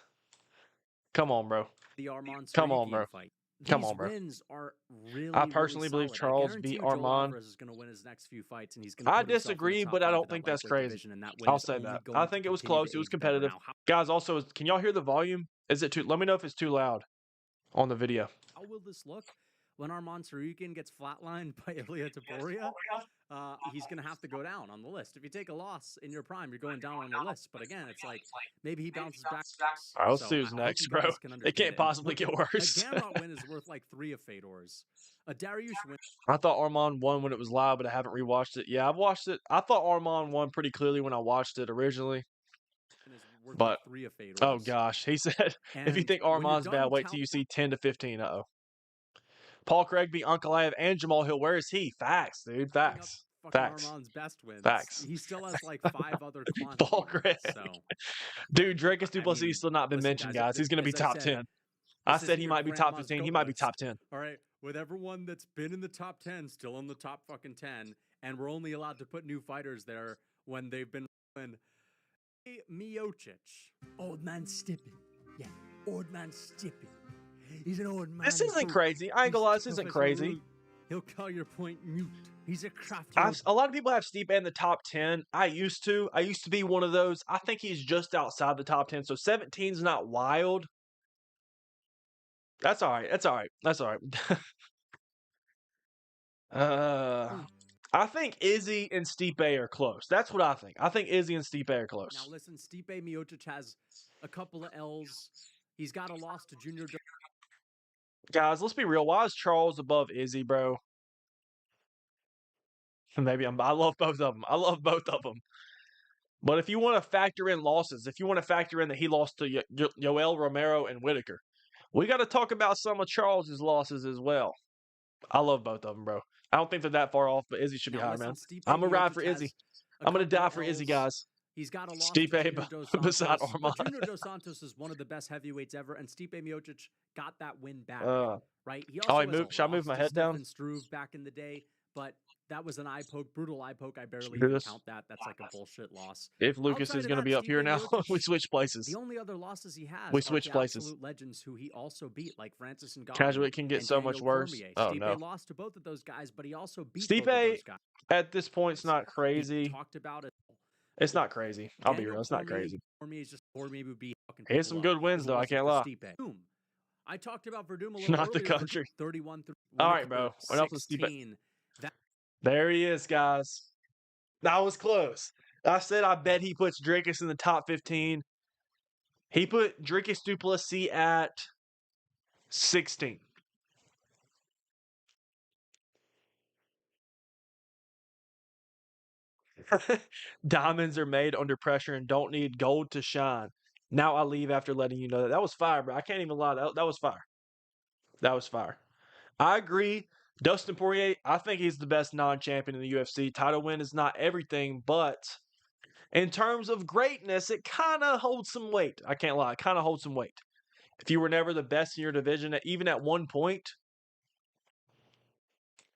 Come on, bro. The Armand Come on, bro. Fight. Come on, bro. Wins are really, I personally believe Charles beat Armand. Is going to win his next few fights, and he's going to I disagree, but I don't think that's crazy. I'll say that. I think it was close. It was competitive. Guys, also, can y'all hear the volume? Is it too? Let me know if it's too loud on the video. How will this look when Armand Tsarukyan gets flatlined by Ilia Topuria? He's going to have to go down on the list. If you take a loss in your prime, you're going down on the list. But again, it's like maybe he bounces back. All right, let's see who's next, bro. It can't possibly get worse. A Gamrot win is worth like 3 of Fedor's. A Dariush win. I thought Armand won when it was live, but I haven't rewatched it. Yeah, I've watched it. I thought Armand won pretty clearly when I watched it originally. But, oh gosh, he said, if you think Armand's bad, wait till you see 10 to 15. Uh-oh. Paul Craig beat Ankalaev and Jamal Hill. Where is he? Facts, dude. Facts. Facts. Armand's best wins. Facts. He still has like 5 other Paul Craig. So. Dude, Dracus Duplessis still not been mentioned, guys. He's going to be top 10. I said he might be top 15. He might be top 10. All right. With everyone that's been in the top 10 still in the top fucking 10, and we're only allowed to put new fighters there when they've been rolling. Miocic. Old man Stipe. Yeah, old man Stipe. He's an old man. This isn't crazy. I ain't gonna lie, this isn't crazy. He'll call your point mute. He's a crafty. A lot of people have Stipe in the top 10. I used to be one of those. I think he's just outside the top 10. So 17 is not wild. That's all right. That's all right. That's all right. I think Izzy and Stipe are close. That's what I think. I think Izzy and Stipe are close. Now listen, Stipe Miocic has a couple of L's. He's got a loss to Junior. Guys, let's be real. Why is Charles above Izzy, bro? Maybe I love both of them. I love both of them. But if you want to factor in losses, if you want to factor in that he lost to Yoel Romero and Whitaker, we got to talk about some of Charles's losses as well. I love both of them, bro. I don't think they're that far off, but Izzy should be higher, man. I'm going to ride for Izzy. I'm going to die for Izzy, guys. He's got a loss Stipe to Junior Dos Santos, beside Armand. but Junior Dos Santos is one of the best heavyweights ever, and Stipe Miocic got that win back, right? He also should I move my head down? Struve back in the day, but that was an eye poke, brutal eye poke. I barely even count that. That's like a bullshit loss. If Lucas is going to be up here now, we switch places. The only other losses he has we switch places. Absolute legends who he also beat, like Francis Ngannou. Casual, it can get so much worse. Cormier. Oh, Stipe no. lost to both of those guys, but he also beat Stipe, both of those guys. At this point, it's not crazy. He talked about it. It's not crazy. I'll be real. It's not crazy. Cormier would be he has some good wins, though. I can't lie. I talked about Verdum a little not earlier. the country. 31 through. All right, bro. What else is Stipe? There he is, guys. That was close. I said I bet he puts Dricus in the top 15. He put Dricus du Plessis at 16. Diamonds are made under pressure and don't need gold to shine. Now I leave after letting you know that. That was fire, bro. I can't even lie. That was fire. That was fire. I agree. Dustin Poirier, I think he's the best non-champion in the UFC. Title win is not everything, but in terms of greatness, it kind of holds some weight. I can't lie. It kind of holds some weight. If you were never the best in your division, even at one point.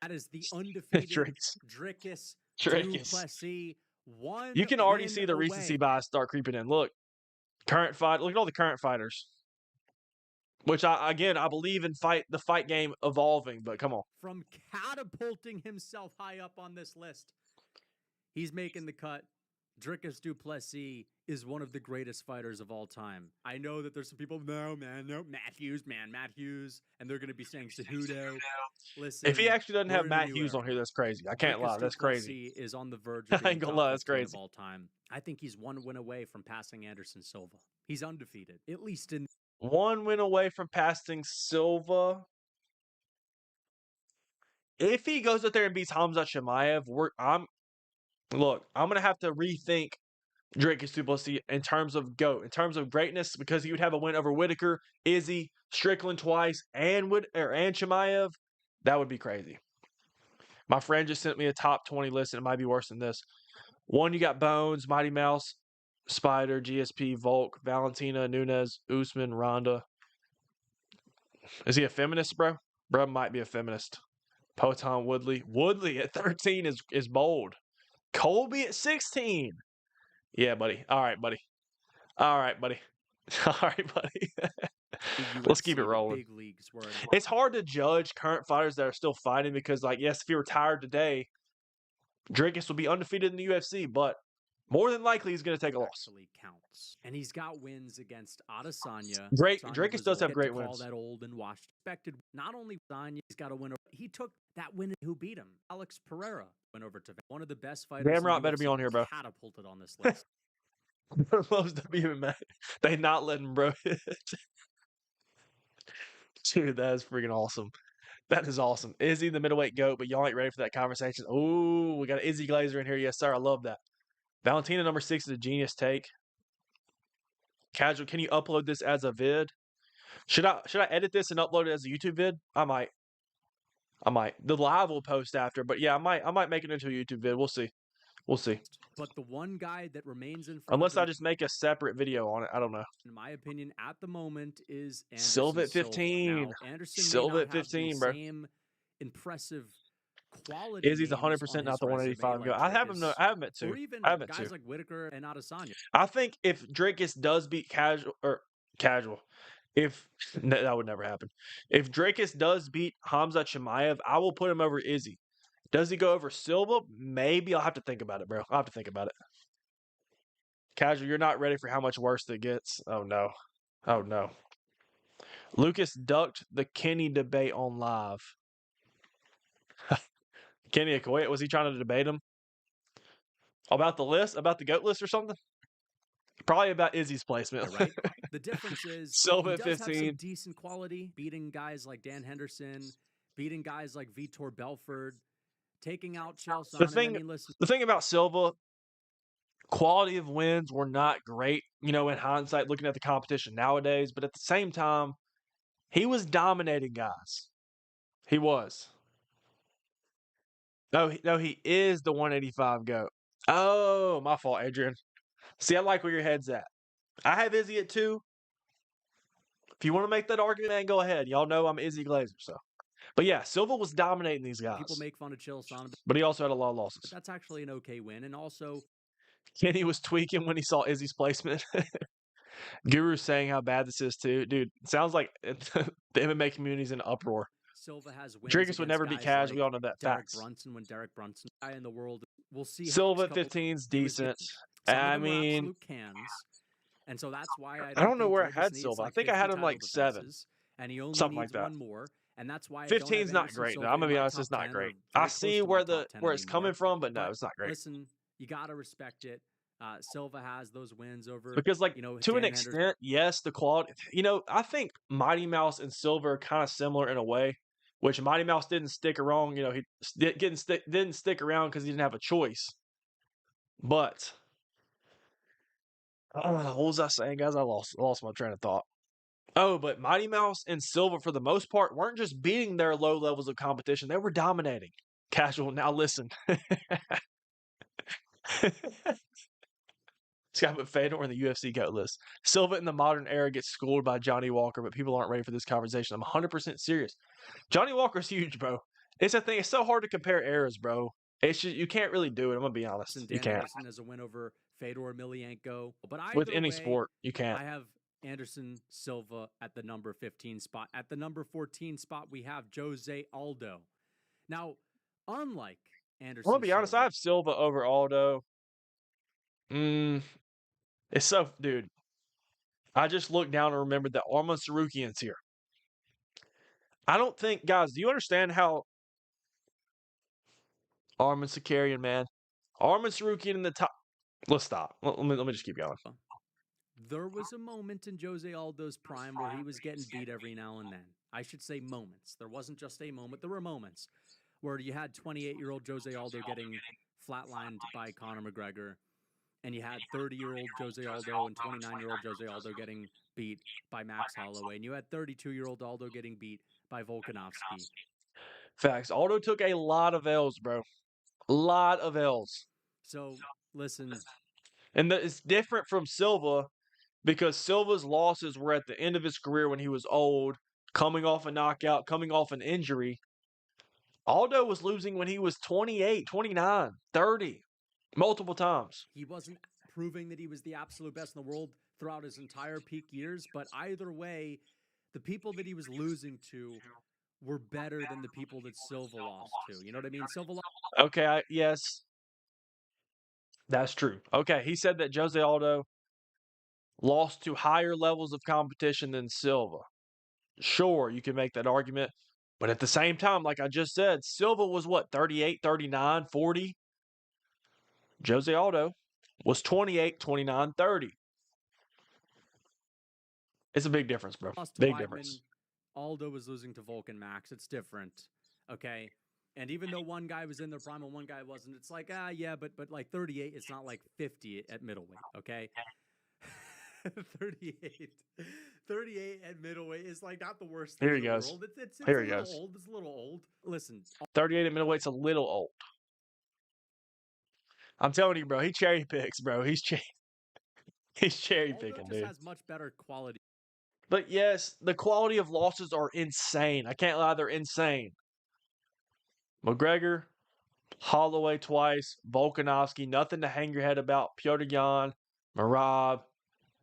That is the undefeated Dricus du Plessis. You can already see the recency bias start creeping in. Look, current fight. Look at all the current fighters. Which I believe in the fight game evolving, but come on. From catapulting himself high up on this list, he's making the cut. Dricus du Plessis is one of the greatest fighters of all time. I know that there's some people, no, Matt Hughes, and they're going to be saying Cejudo. Listen, if he actually doesn't have Matt Hughes on here, that's crazy. I can't lie, that's crazy. Is on the verge of I ain't gonna lie, that's crazy. Of all time. I think he's one win away from passing Anderson Silva. He's undefeated, at least in. One win away from passing Silva. If he goes out there and beats Khamzat Chimaev, I'm going to have to rethink Dricus du Plessis in terms of GOAT, in terms of greatness, because he would have a win over Whitaker, Izzy, Strickland twice, and Chimaev. That would be crazy. My friend just sent me a top 20 list, and it might be worse than this. One, you got Bones, Mighty Mouse, Spider, GSP, Volk, Valentina, Nunes, Usman, Ronda. Is he a feminist, bro? Bro might be a feminist. Poton Woodley. Woodley at 13 is bold. Colby at 16. Yeah, buddy. All right, buddy. All right, buddy. All right, buddy. Let's keep it rolling. It's hard to judge current fighters that are still fighting because, yes, if he retired today, Dricus will be undefeated in the UFC, but more than likely he's going to take a loss. Counts. And he's got wins against Adesanya. Dricus does have great wins. That old and washed. Expected not only Adesanya, he's got a win. He took that win. Who beat him? Alex Pereira went over to one of the best fighters. Damn better be on here, bro. Catapulted on this list. Loves WMA. They not letting him, bro. Dude, that is freaking awesome. That is awesome. Izzy the middleweight GOAT, but y'all ain't ready for that conversation. Oh, we got an Izzy Glazer in here. Yes, sir. I love that. Valentina number 6 is a genius take. Casual, can you upload this as a vid? Should I edit this and upload it as a YouTube vid? I might. The live will post after, but yeah, I might make it into a YouTube vid. We'll see. But the one guy that remains in front unless I just make a separate video on it, I don't know. In my opinion, at the moment, is Anderson Silva at 15. Now, Anderson Silva at 15, bro. Same impressive quality Izzy's names 100% on not his the resume 185 go. like I have him. Dricus, I have him at 2. or even I have him at guys 2. like Whitaker and Adesanya. I think if Dracus does beat casual, if that would never happen. If Dracus does beat Hamza Chimaev, I will put him over Izzy. Does he go over Silva? Maybe. I'll have to think about it, bro. I'll have to think about it. Casual, you're not ready for how much worse it gets. Oh no. Oh no. Lucas ducked the Kenny debate on live. Kenny Okoye, was he trying to debate him? About the list? About the GOAT list or something? Probably about Izzy's placement. Right? The difference is Silva he at does have 15. some decent quality, beating guys like Dan Henderson, beating guys like Vitor Belfort, taking out Chael Sonnen. I mean, listen. The thing about Silva, quality of wins were not great, in hindsight, looking at the competition nowadays. But at the same time, he was dominating guys. He was. No, he is the 185 GOAT. Oh, my fault, Adrian. See, I like where your head's at. I have Izzy at 2. If you want to make that argument, man, go ahead. Y'all know I'm Izzy Glazer, so. But yeah, Silva was dominating these guys. People make fun of Chael Sonnen, but he also had a lot of losses. But that's actually an okay win. And also, Kenny was tweaking when he saw Izzy's placement. Guru's saying how bad this is too. Dude, it sounds like the MMA community's in uproar. Silva has wins. Dricus would never be cash. Like we all know that. Derek Facts. Brunson, when Derek Brunson guy in the world. We'll see. Silva at 15 is decent. I mean, absolute cans. And so that's why I don't know where I had Silva. I think I had him like 7. And he only something needs like that. one more. And that's why 15's not great. No, I'm gonna be honest, it's not great. I see where it's coming from, but no, it's not great. Listen, you gotta respect it. Silva has those wins over because, like, to an extent, yes, the quality. I think Mighty Mouse and Silva are kind of similar in a way, which Mighty Mouse didn't stick around. He didn't stick around because he didn't have a choice. But what was I saying, guys? I lost my train of thought. Oh, but Mighty Mouse and Silva, for the most part, weren't just beating their low levels of competition. They were dominating. Casual, now listen. Scott put Fedor in the UFC GOAT list. Silva in the modern era gets schooled by Johnny Walker, but people aren't ready for this conversation. I'm 100% serious. Johnny Walker's huge, bro. It's a thing. It's so hard to compare eras, bro. It's just, you can't really do it. I'm going to be honest. You can't. Anderson has a win over Fedor Emelianenko. But with any sport, you can't. I have Anderson Silva at the number 15 spot. At the number 14 spot, we have Jose Aldo. Now, unlike Anderson, I'm gonna be honest, I have Silva over Aldo. It's so, dude. I just looked down and remembered that Arman Sarukian's here. I don't think, guys, do you understand how Arman Sakarian, man? Arman Sarukian in the top. Let's stop. Let me just keep going. There was a moment in Jose Aldo's prime where he was getting beat every now and then. I should say moments. There wasn't just a moment. There were moments where you had 28-year-old Jose Aldo getting flatlined by Conor McGregor, and you had 30-year-old Jose Aldo and 29-year-old Jose Aldo getting beat by Max Holloway, and you had 32-year-old Aldo getting beat by Volkanovski. Facts. Aldo took a lot of L's, bro. A lot of L's. So, listen. And it's different from Silva because Silva's losses were at the end of his career when he was old, coming off a knockout, coming off an injury. Aldo was losing when he was 28, 29, 30, multiple times. He wasn't proving that he was the absolute best in the world throughout his entire peak years, but either way, the people that he was losing to were better than the people that Silva lost to. You know what I mean? Silva lost. Okay, yes. That's true. Okay, he said that Jose Aldo lost to higher levels of competition than Silva. Sure, you can make that argument. But at the same time, like I just said, Silva was what, 38, 39, 40? Jose Aldo was 28, 29, 30. It's a big difference, bro. Big difference. Aldo was losing to Volkan Max. It's different. Okay? And even though one guy was in their prime and one guy wasn't, it's like, yeah, but like 38, it's not like 50 at middleweight, okay? 38 at middleweight is like not the worst thing in the world. It's a little old. It's a little old. Listen. 38 at middleweight's a little old. I'm telling you, bro, he cherry picks, bro. He's cherry picking, dude. Has much better quality. But yes, the quality of losses are insane. I can't lie, they're insane. McGregor, Holloway twice, Volkanovski, nothing to hang your head about. Petr Yan, Merab,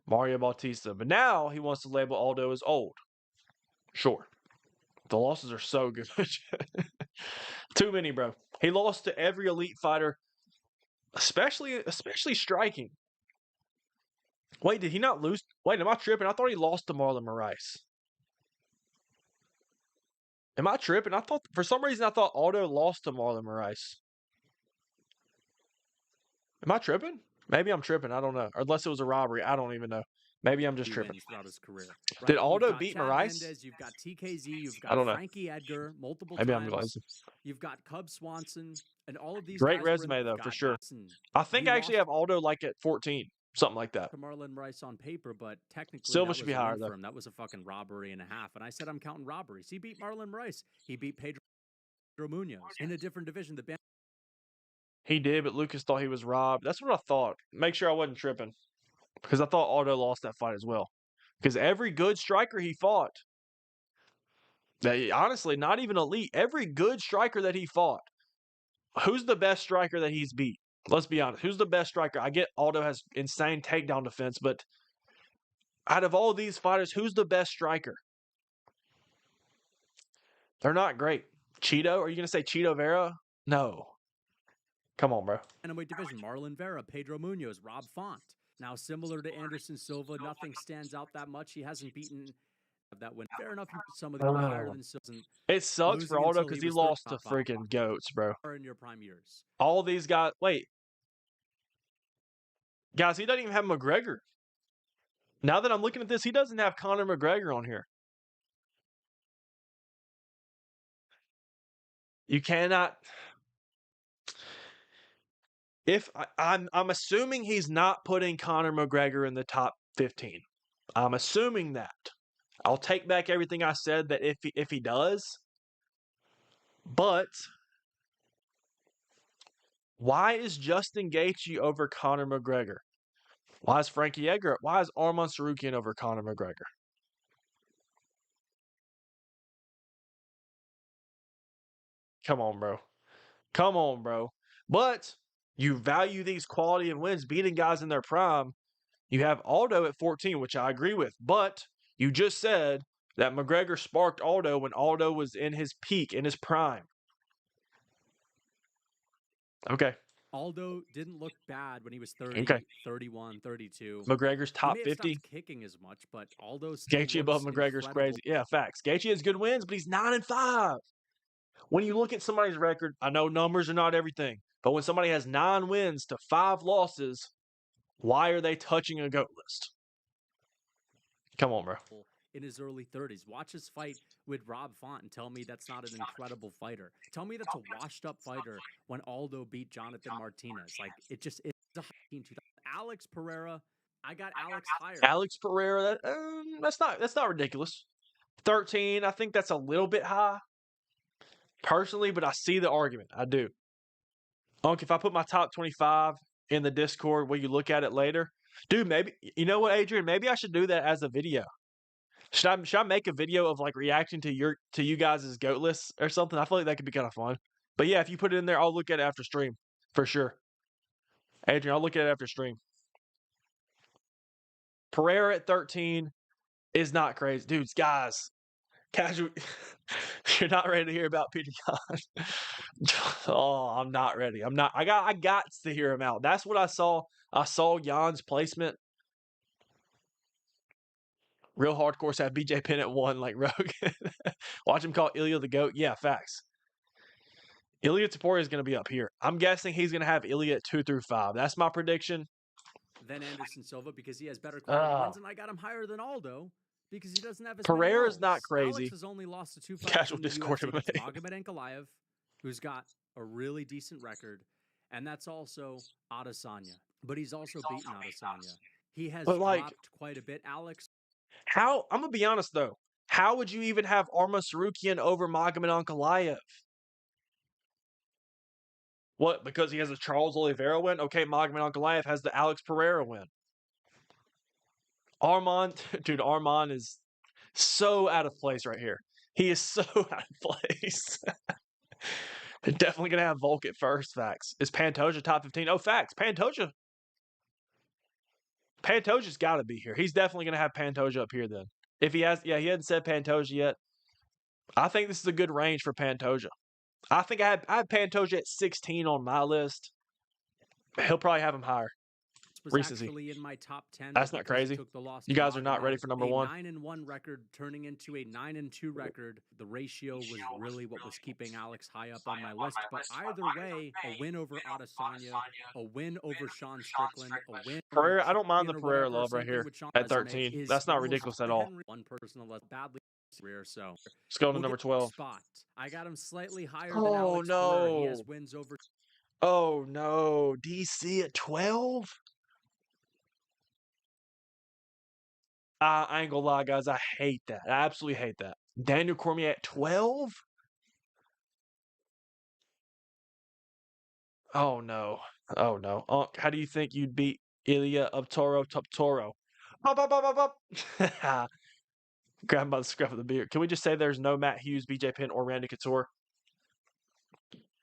Mario Bautista. But now he wants to label Aldo as old. Sure. The losses are so good. Too many, bro. He lost to every elite fighter, especially striking. Wait, did he not lose? Wait, am I tripping? I thought he lost to Marlon Moraes. Am I tripping? I thought, for some reason, I thought Aldo lost to Marlon Moraes. Am I tripping? Maybe I'm tripping. I don't know. Or unless it was a robbery. I don't even know. Maybe I'm just tripping. Throughout his career. Right? Did Aldo beat Chad Moraes? Mendes, you've got TKZ, you've I got don't know. Frankie Edgar multiple Maybe I'm times. glazing. You've got Cub Swanson, and all of these Great guys resume, though, for sure. I think I actually have Aldo like at 14, something like that. To Marlon Moraes on paper, but technically Silva should be higher, though. That was a fucking robbery and a half. And I said I'm counting robberies. He beat Marlon Moraes. He beat Pedro Munoz in a different division. He did, but Lucas thought he was robbed. That's what I thought. Make sure I wasn't tripping. Because I thought Aldo lost that fight as well. Because every good striker he fought, honestly, not even elite, every good striker that he fought, who's the best striker that he's beat? Let's be honest. Who's the best striker? I get Aldo has insane takedown defense, but out of all these fighters, who's the best striker? They're not great. Cheeto? Are you going to say Cheeto Vera? No. Come on, bro. Bantamweight division, Marlon Vera, Pedro Munoz, Rob Font. Now, similar to Anderson Silva, nothing stands out that much. He hasn't beaten that win. Fair enough, some of the higher than Silva. It sucks for Aldo because he lost to freaking goats, bro. In your prime years. All these guys, wait. Guys, he doesn't even have McGregor. Now that I'm looking at this, he doesn't have Conor McGregor on here. You cannot. If I'm assuming he's not putting Conor McGregor in the top 15. I'm assuming that. I'll take back everything I said that if he does. But why is Justin Gaethje over Conor McGregor? Why is Frankie Edgar? Why is Arman Tsarukyan over Conor McGregor? Come on, bro. Come on, bro. But you value these quality of wins, beating guys in their prime. You have Aldo at 14, which I agree with. But you just said that McGregor sparked Aldo when Aldo was in his peak, in his prime. Okay. Aldo didn't look bad when he was 30, 31, 32. McGregor's top 50. Kicking as much, but Aldo's Gaethje above McGregor's crazy. Yeah, facts. Gaethje has good wins, but he's 9-5. When you look at somebody's record, I know numbers are not everything, but when somebody has 9 wins to 5 losses, why are they touching a GOAT list? Come on, bro. In his early 30s. Watch his fight with Rob Font and tell me that's not an incredible fighter. Tell me that's a washed-up fighter when Aldo beat Jonathan Martinez. Like, it's a high team. Alex Pereira, I got Alex higher. Alex Pereira, that's not ridiculous. 13, I think that's a little bit high, personally, but I see the argument. I do. Unc, if I put my top 25 in the Discord, will you look at it later? Dude, maybe, you know what, Adrian? Maybe I should do that as a video. Should I make a video of like reacting to you guys' GOAT lists or something? I feel like that could be kind of fun. But yeah, if you put it in there, I'll look at it after stream for sure. Adrian, I'll look at it after stream. Pereira at 13 is not crazy, dudes. Guys, casual. You're not ready to hear about Peter Yan. Oh, I'm not ready. I'm not. I got to hear him out. That's what I saw. I saw Jan's placement. Real hardcore have BJ Penn at 1 like Rogan. Watch him call Ilya the GOAT. Yeah, facts. Ilya Taporia is going to be up here. I'm guessing he's going to have Ilya at 2 through 5. That's my prediction. Then Anderson Silva because he has better quality wins, and I got him higher than Aldo because he doesn't have as Pereira's many not crazy. Alex has only lost to 2 fights. Casual Discord Magomed Ankalaev, who's got a really decent record, and that's also Adesanya. But he's also beaten Adesanya. He has dropped quite a bit, Alex. I'm going to be honest, though. How would you even have Arman Tsarukyan over Magomed Ankalaev? What? Because he has a Charles Oliveira win? Okay, Magomed Ankalaev has the Alex Pereira win. Arman is so out of place right here. He is so out of place. They're definitely going to have Volk at first, facts. Is Pantoja top 15? Oh, facts. Pantoja's got to be here. He's definitely going to have Pantoja up here then. If he has, yeah, he hasn't said Pantoja yet. I think this is a good range for Pantoja. I think I have Pantoja at 16 on my list. He'll probably have him higher. Was Recency. actually in my top 10. That's not crazy. Took the loss you guys are not ready for number one. 9-1 record turning into a 9-2 record. The ratio was really what was keeping Alex high up on my list. But either way, a win over Adesanya, a win over Sean Strickland, a win. Pereira, I don't mind the Pereira love right here at 13. That's not ridiculous at all. One person less badly career, so let's go to number 12. Spot. I got him slightly higher than Alex Pereira. He has wins over. Oh no, DC at 12. I ain't gonna lie, guys. I hate that. I absolutely hate that. Daniel Cormier at 12? Oh, no. Oh, no. How do you think you'd beat Ilya Toptoro? Grab him by the scruff of the beard. Can we just say there's no Matt Hughes, BJ Penn, or Randy Couture?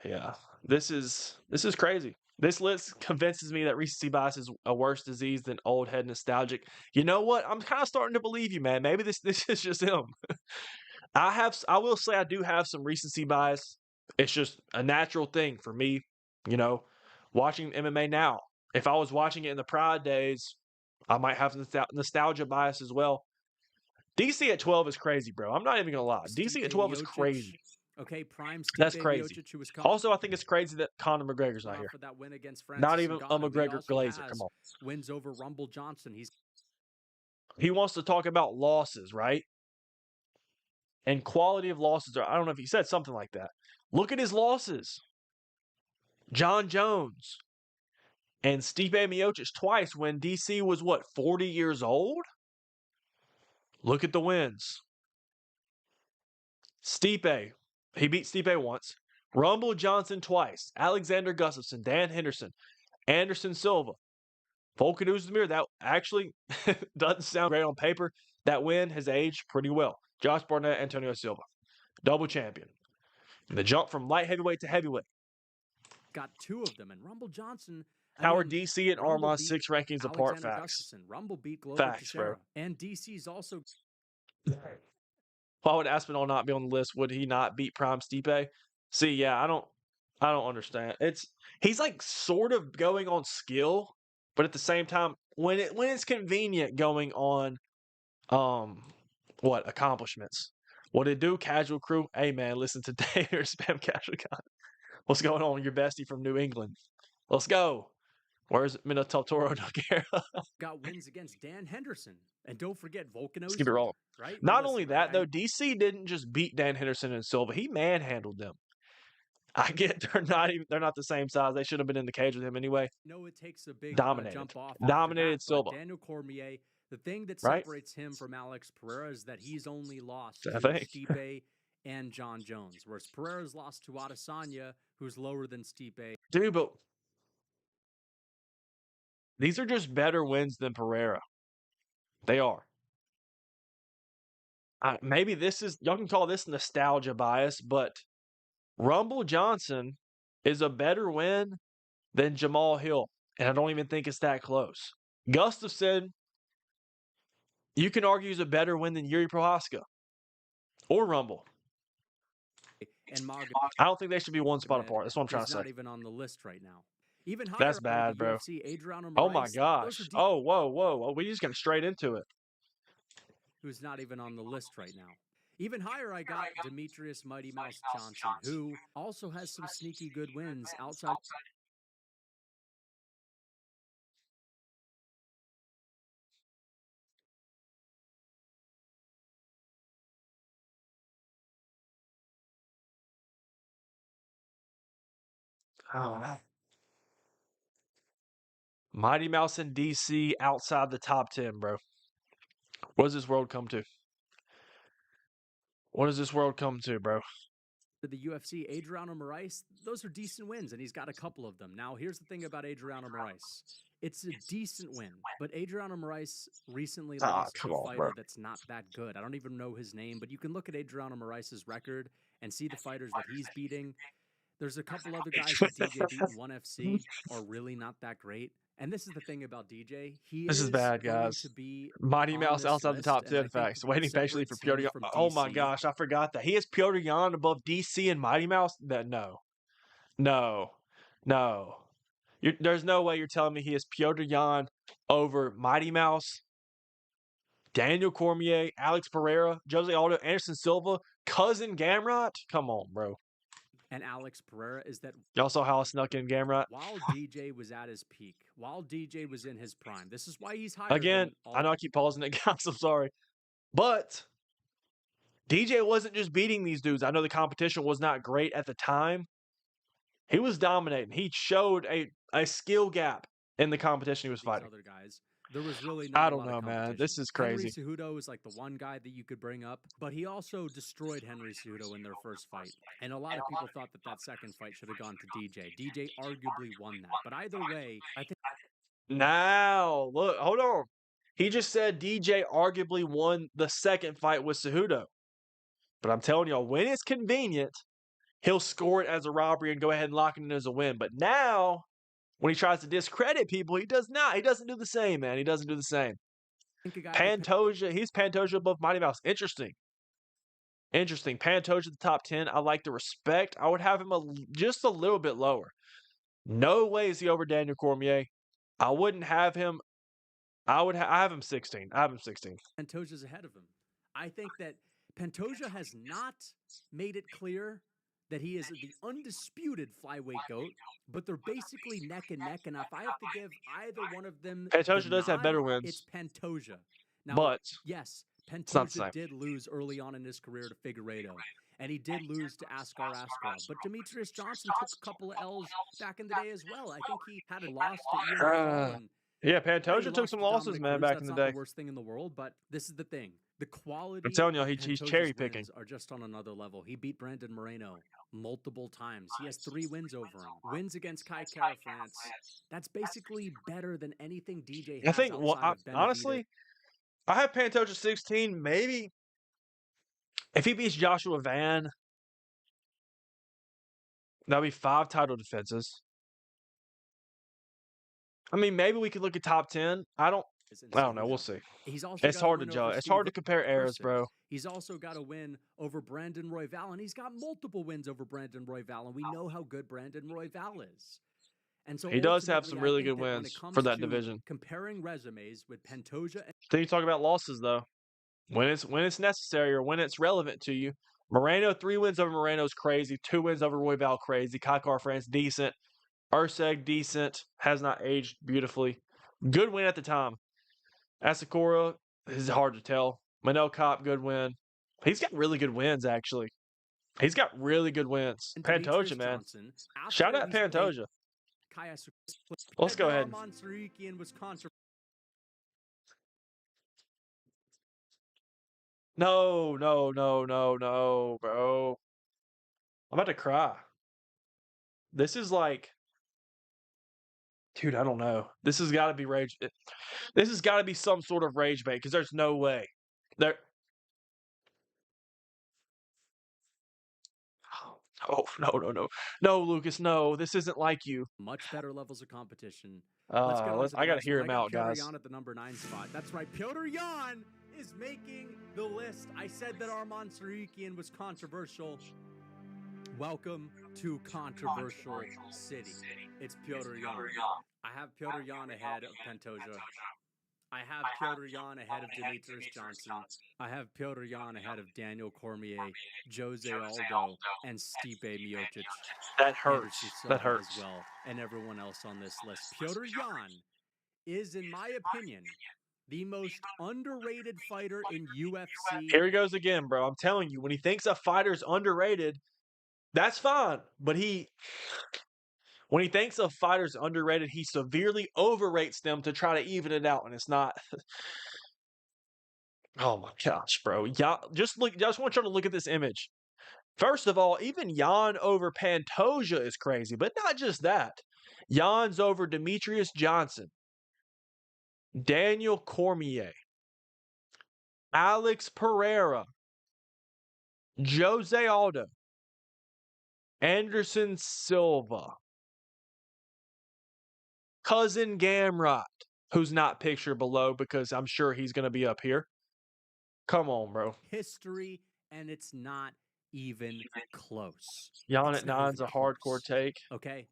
Yeah. This is crazy. This list convinces me that recency bias is a worse disease than old head nostalgic. You know what? I'm kind of starting to believe you, man. Maybe this is just him. I will say I do have some recency bias. It's just a natural thing for me, watching MMA now. If I was watching it in the Pride days, I might have nostalgia bias as well. DC at 12 is crazy, bro. I'm not even going to lie. DC at 12 is crazy. Okay, prime. That's crazy. Also, I think it's crazy that Conor McGregor's not here. For that win against not even a McGregor Glazer. Come on. Wins over Rumble Johnson. He wants to talk about losses, right? And quality of losses. I don't know if he said something like that. Look at his losses. John Jones and Stipe Miocic twice when DC was, 40 years old? Look at the wins. Stipe. He beat Stipe once. Rumble Johnson twice. Alexander Gustafsson, Dan Henderson, Anderson Silva. Volkan Oezdemir, that actually doesn't sound great on paper. That win has aged pretty well. Josh Barnett, Antonio Silva. Double champion. And the jump from light heavyweight to heavyweight. Got two of them. And Rumble Johnson. How are DC and Armand 6 rankings apart? Facts. Rumble beat Glover Facts, Teixeira. Bro. And DC's also. Why would Aspinall not be on the list? Would he not beat Prime Stipe? See, yeah, I don't understand. He's like sort of going on skill, but at the same time, when it's convenient, going on accomplishments. What did it do? Casual crew. Hey man, listen to Taylor Spam Casual Con. What's going on? Your bestie from New England. Let's go. Where's Minotauro Nogueira? Got wins against Dan Henderson. And don't forget Volkan Oezdemir. Let's keep it rolling. Right? Not only that, though, DC didn't just beat Dan Henderson and Silva. He manhandled them. I get they're not the same size. They should have been in the cage with him anyway. No, it takes a big jump off. Dominated Silva. Daniel Cormier, the thing that separates him from Alex Pereira is that he's only lost to Stipe and John Jones, whereas Pereira's lost to Adesanya, who's lower than Stipe. Dude, but these are just better wins than Pereira. They are. Maybe y'all can call this nostalgia bias, but Rumble Johnson is a better win than Jamal Hill, and I don't even think it's that close. Gustafsson, you can argue, is a better win than Yuri Prohaska or Rumble. And I don't think they should be one spot apart. That's what I'm trying to say. Not even on the list right now. Even higher. That's bad, bro. Oh my gosh. Oh, whoa. We just got straight into it. Who's not even on the list right now. Even higher, I got Demetrius Mighty Mouse Johnson, who also has some sneaky good wins outside. Mighty Mouse and DC outside the top 10, bro. What does this world come to? What does this world come to, bro? The UFC, Adriano Moraes, those are decent wins, and he's got a couple of them. Now, here's the thing about Adriano Moraes. It's a decent win, but Adriano Moraes recently lost to a fighter that's not that good. I don't even know his name, but you can look at Adriano Moraes' record and see the fighters that he's beating. There's a couple other guys that DJ beat in ONE FC are really not that great. And this is the thing about DJ. He This is bad, going guys. to be Mighty on Mouse this outside the list, top and I 10 think facts. what Waiting patiently for separates Piotr him Jan. from Oh my DC. gosh, I forgot that. He has Piotr Jan above DC and Mighty Mouse? No. There's no way you're telling me he has Piotr Jan over Mighty Mouse, Daniel Cormier, Alex Pereira, Jose Aldo, Anderson Silva, Cousin Gamrot? Come on, bro. And Alex Pereira is that Y'all saw how I snuck in Gamrot? while DJ was at his peak, while DJ was in his prime, this is why he's higher Again, than I know I keep pausing it, guys. I'm sorry. But DJ wasn't just beating these dudes. I know the competition was not great at the time. He was dominating. He showed a skill gap in the competition he was fighting. Other guys. There was really I not a don't lot know, of man. competition. This is Henry crazy. Cejudo is like the one guy that you could bring up, but he also destroyed Henry Cejudo in their first fight. And a lot of people thought that second fight should have gone to DJ. DJ arguably won that. But either way, I think Now, look, hold on. He just said DJ arguably won the second fight with Cejudo. But I'm telling y'all, when it's convenient, he'll score it as a robbery and go ahead and lock it in as a win. But now, when he tries to discredit people, he does not. He doesn't do the same, man. He doesn't do the same. Pantoja, he's Pantoja above Mighty Mouse. Interesting. Pantoja the top 10. I like the respect. I would have him just a little bit lower. No way is he over Daniel Cormier. I wouldn't have him. I have him 16. I have him 16. Pantoja's ahead of him. I think that Pantoja has not made it clear that he is the undisputed flyweight GOAT, but they're basically neck and neck. And if I have to give either one of them, Pantoja does have better wins. It's Pantoja. Now, but yes, Pantoja did lose early on in his career to Figueiredo, and he did lose to Askar Askarov. But Demetrius Johnson took a couple of L's back in the day as well. I think he had a loss to Ian McFall. Yeah, Pantoja took some losses, man, back in the day. That's not the worst thing in the world, but this is the thing. The quality I'm telling you, he's cherry picking. Are just on another level. He beat Brandon Moreno multiple times. He has 3 wins over him. Wins against Kai Kara France. That's basically better than anything DJ has. I think, honestly, I have Pantoja 16. Maybe if he beats Joshua Van, that'll be 5 title defenses. I mean, maybe we could look at top 10. I don't know. We'll see. It's hard to judge. It's hard to compare eras, bro. He's also got a win over Brandon Royval, and he's got multiple wins over Brandon Royval, and we know how good Brandon Royval is. And so he does have some really good wins for that division. Comparing resumes with Pantoja. Then you talk about losses, though. When it's necessary or when it's relevant to you. Moreno, 3 wins over Moreno is crazy. 2 wins over Royval, crazy. Kai Kara France, decent. Urseg, decent. Has not aged beautifully. Good win at the time. Asakura is hard to tell. Manel Kopp, good win. He's got really good wins, actually. He's got really good wins. Pantoja, man. Shout out Pantoja. Let's go ahead. No, bro. I'm about to cry. This is like, dude, I don't know. This has got to be rage. This has got to be some sort of rage bait because there's no way. Oh, no, Lucas, no. This isn't like you. Much better levels of competition. I got to hear him out, guys. Jan at the number 9 spot. That's right. Piotr Jan is making the list. I said that Arman Tsarukyan was controversial. Welcome to Controversial City. It's Piotr Jan. I have Piotr Jan ahead of Pantoja. I have Piotr Jan ahead of Demetrius Johnson. I have Piotr Jan ahead of Daniel Cormier, Jose Aldo, and Stipe Miocic. That hurts. That hurts. As well, and everyone else on this list. Piotr Jan is, in my opinion, the most underrated fighter in UFC. Here he goes again, bro. I'm telling you, when he thinks a fighter's underrated, that's fine. But when he thinks a fighter's underrated, he severely overrates them to try to even it out, and it's not. Oh my gosh, bro! Just want you to look at this image. First of all, even Jan over Pantoja is crazy, but not just that. Jan's over Demetrius Johnson, Daniel Cormier, Alex Pereira, Jose Aldo, Anderson Silva. Cousin Gamrot, who's not pictured below because I'm sure he's going to be up here. Come on, bro. History, and it's not even close. Jan It's at not 9's even a hardcore close. take. Okay?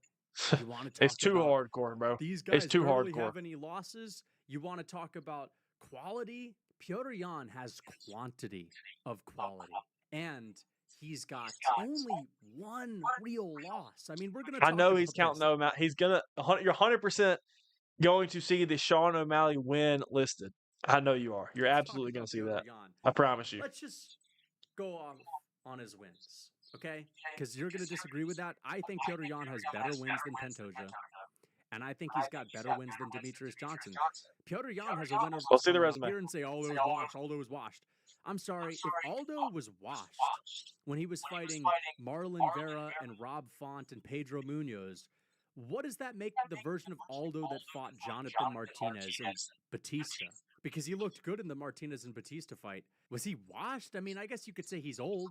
You want to talk It's too about hardcore, bro. these It's guys too barely hardcore. have any losses? You want to talk about quality? Petr Yan has quantity of quality, and he's got only one real loss. I mean, we're going to I talk know about he's counting this. O'Malley. He's gonna. You're 100% going to see the Sean O'Malley win listed. I know you are. You're absolutely going to see that. Yan. I promise you. Let's just go off on his wins, okay? Because you're going to disagree with that. I think Petr Yan has better wins than Pantoja, and I think he's got better wins than Demetrius Johnson. Petr Yan has a winner. We'll see the resume. Here and say Aldo was washed. Aldo was washed. I'm sorry. If Aldo was washed when he was fighting Marlon Vera and Rob Font and Pedro Munoz, what does that make the version of Aldo that fought Jonathan Martinez and Batista? Because he looked good in the Martinez and Batista fight. Was he washed? I mean, I guess you could say he's old.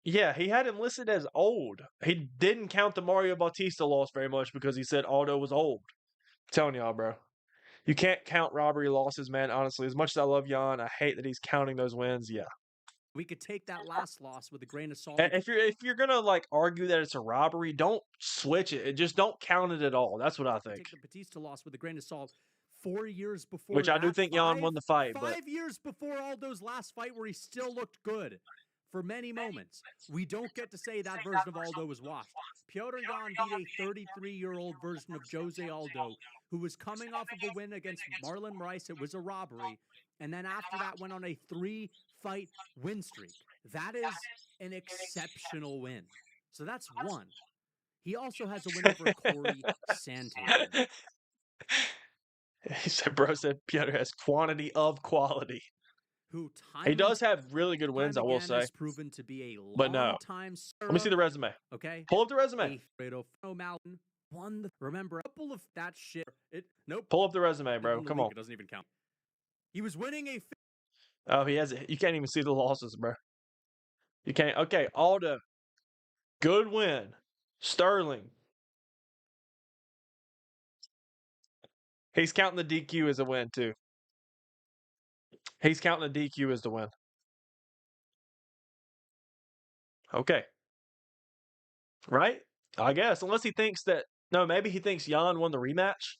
Yeah, he had him listed as old. He didn't count the Mario Bautista loss very much because he said Aldo was old. I'm telling y'all, bro. You can't count robbery losses, man, honestly. As much as I love Jan, I hate that he's counting those wins. Yeah. We could take that last loss with a grain of salt. And if you're gonna like argue that it's a robbery, don't switch it. Just don't count it at all. That's what I think. Take the Batista loss with a grain of salt. 4 years before, which I do think Jan won the fight. 5 years before Aldo's last fight, where he still looked good for many moments. We don't get to say that version of Aldo was washed. Petr Yan beat a 33-year-old version of Jose Aldo, who was coming off of a win against Marlon Rice. It was a robbery. And then after that went on a 3-fight win streak. That is an exceptional win. So that's one. He also has a win over Corey Sandhagen. He said, bro said Petr has quantity of quality. He does have really good wins, I will say. Proven to be a but no. Let me see the resume. Okay. Pull up the resume. Won the, remember, a couple of that shit. Nope. Pull up the resume, bro. Come on. It doesn't even count. He was winning a. Oh, he has it. You can't even see the losses, bro. You can't. Okay, Aldo. Good win. Sterling. He's counting the DQ as a win, too. He's counting the DQ as the win. Okay. Right? I guess. Unless he thinks that... No, maybe he thinks Jan won the rematch.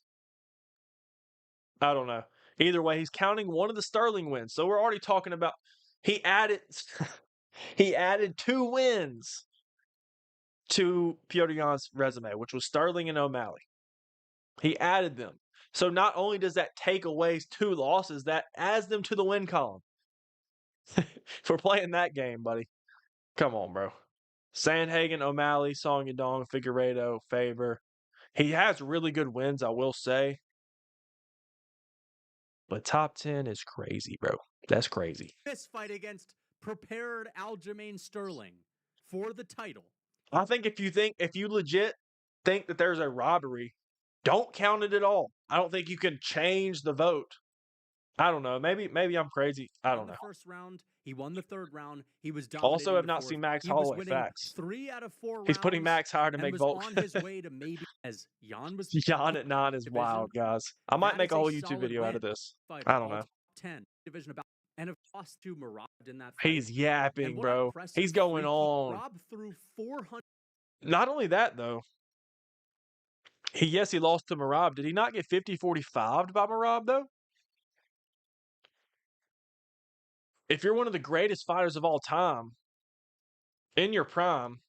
I don't know. Either way, he's counting one of the Sterling wins. So we're already talking about... He added... he added 2 wins to Petr Yan's resume, which was Sterling and O'Malley. He added them. So not only does that take away 2 losses, that adds them to the win column. If we're playing that game, buddy. Come on, bro. Sandhagen, O'Malley, Song Yadong, Figueiredo, Faber. He has really good wins, I will say. But top 10 is crazy, bro. That's crazy. This fight against prepared Aljamain Sterling for the title. I think if you legit think that there's a robbery, don't count it at all. I don't think you can change the vote. I don't know. Maybe I'm crazy. I don't know. The first round, he won the third round. He was dominating. Also, have not seen Max Holloway. Facts. 3 out of 4 rounds. He's putting Max higher to make vote. On his way to maybe as Jan was. Jan at 9 is wild, guys. I might make a whole YouTube video out of this. I don't know. 10 division about and have lost to Marab in that fight. He's yapping, bro. He's going on. Rob threw 400. Not only that though. He lost to Marab. Did he not get 50-45'd by Marab though? If you're one of the greatest fighters of all time, in your prime,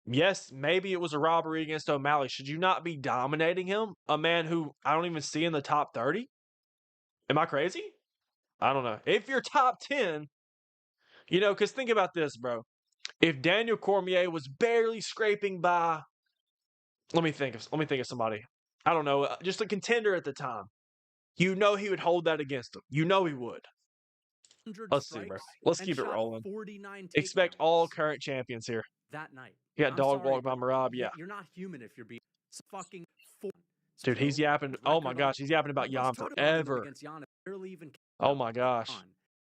yes, maybe it was a robbery against O'Malley. Should you not be dominating him? A man who I don't even see in the top 30? Am I crazy? I don't know. If you're top 10, because think about this, bro. If Daniel Cormier was barely scraping by, let me think of somebody. I don't know, just a contender at the time. He would hold that against him. He would. Let's see, bro. Let's keep it rolling. Expect all current champions here. That night. You got dog walk by Marab, yeah. You're not human if you're being fucking. Dude, he's yapping. Oh my gosh, he's yapping about Jan forever. Oh my gosh.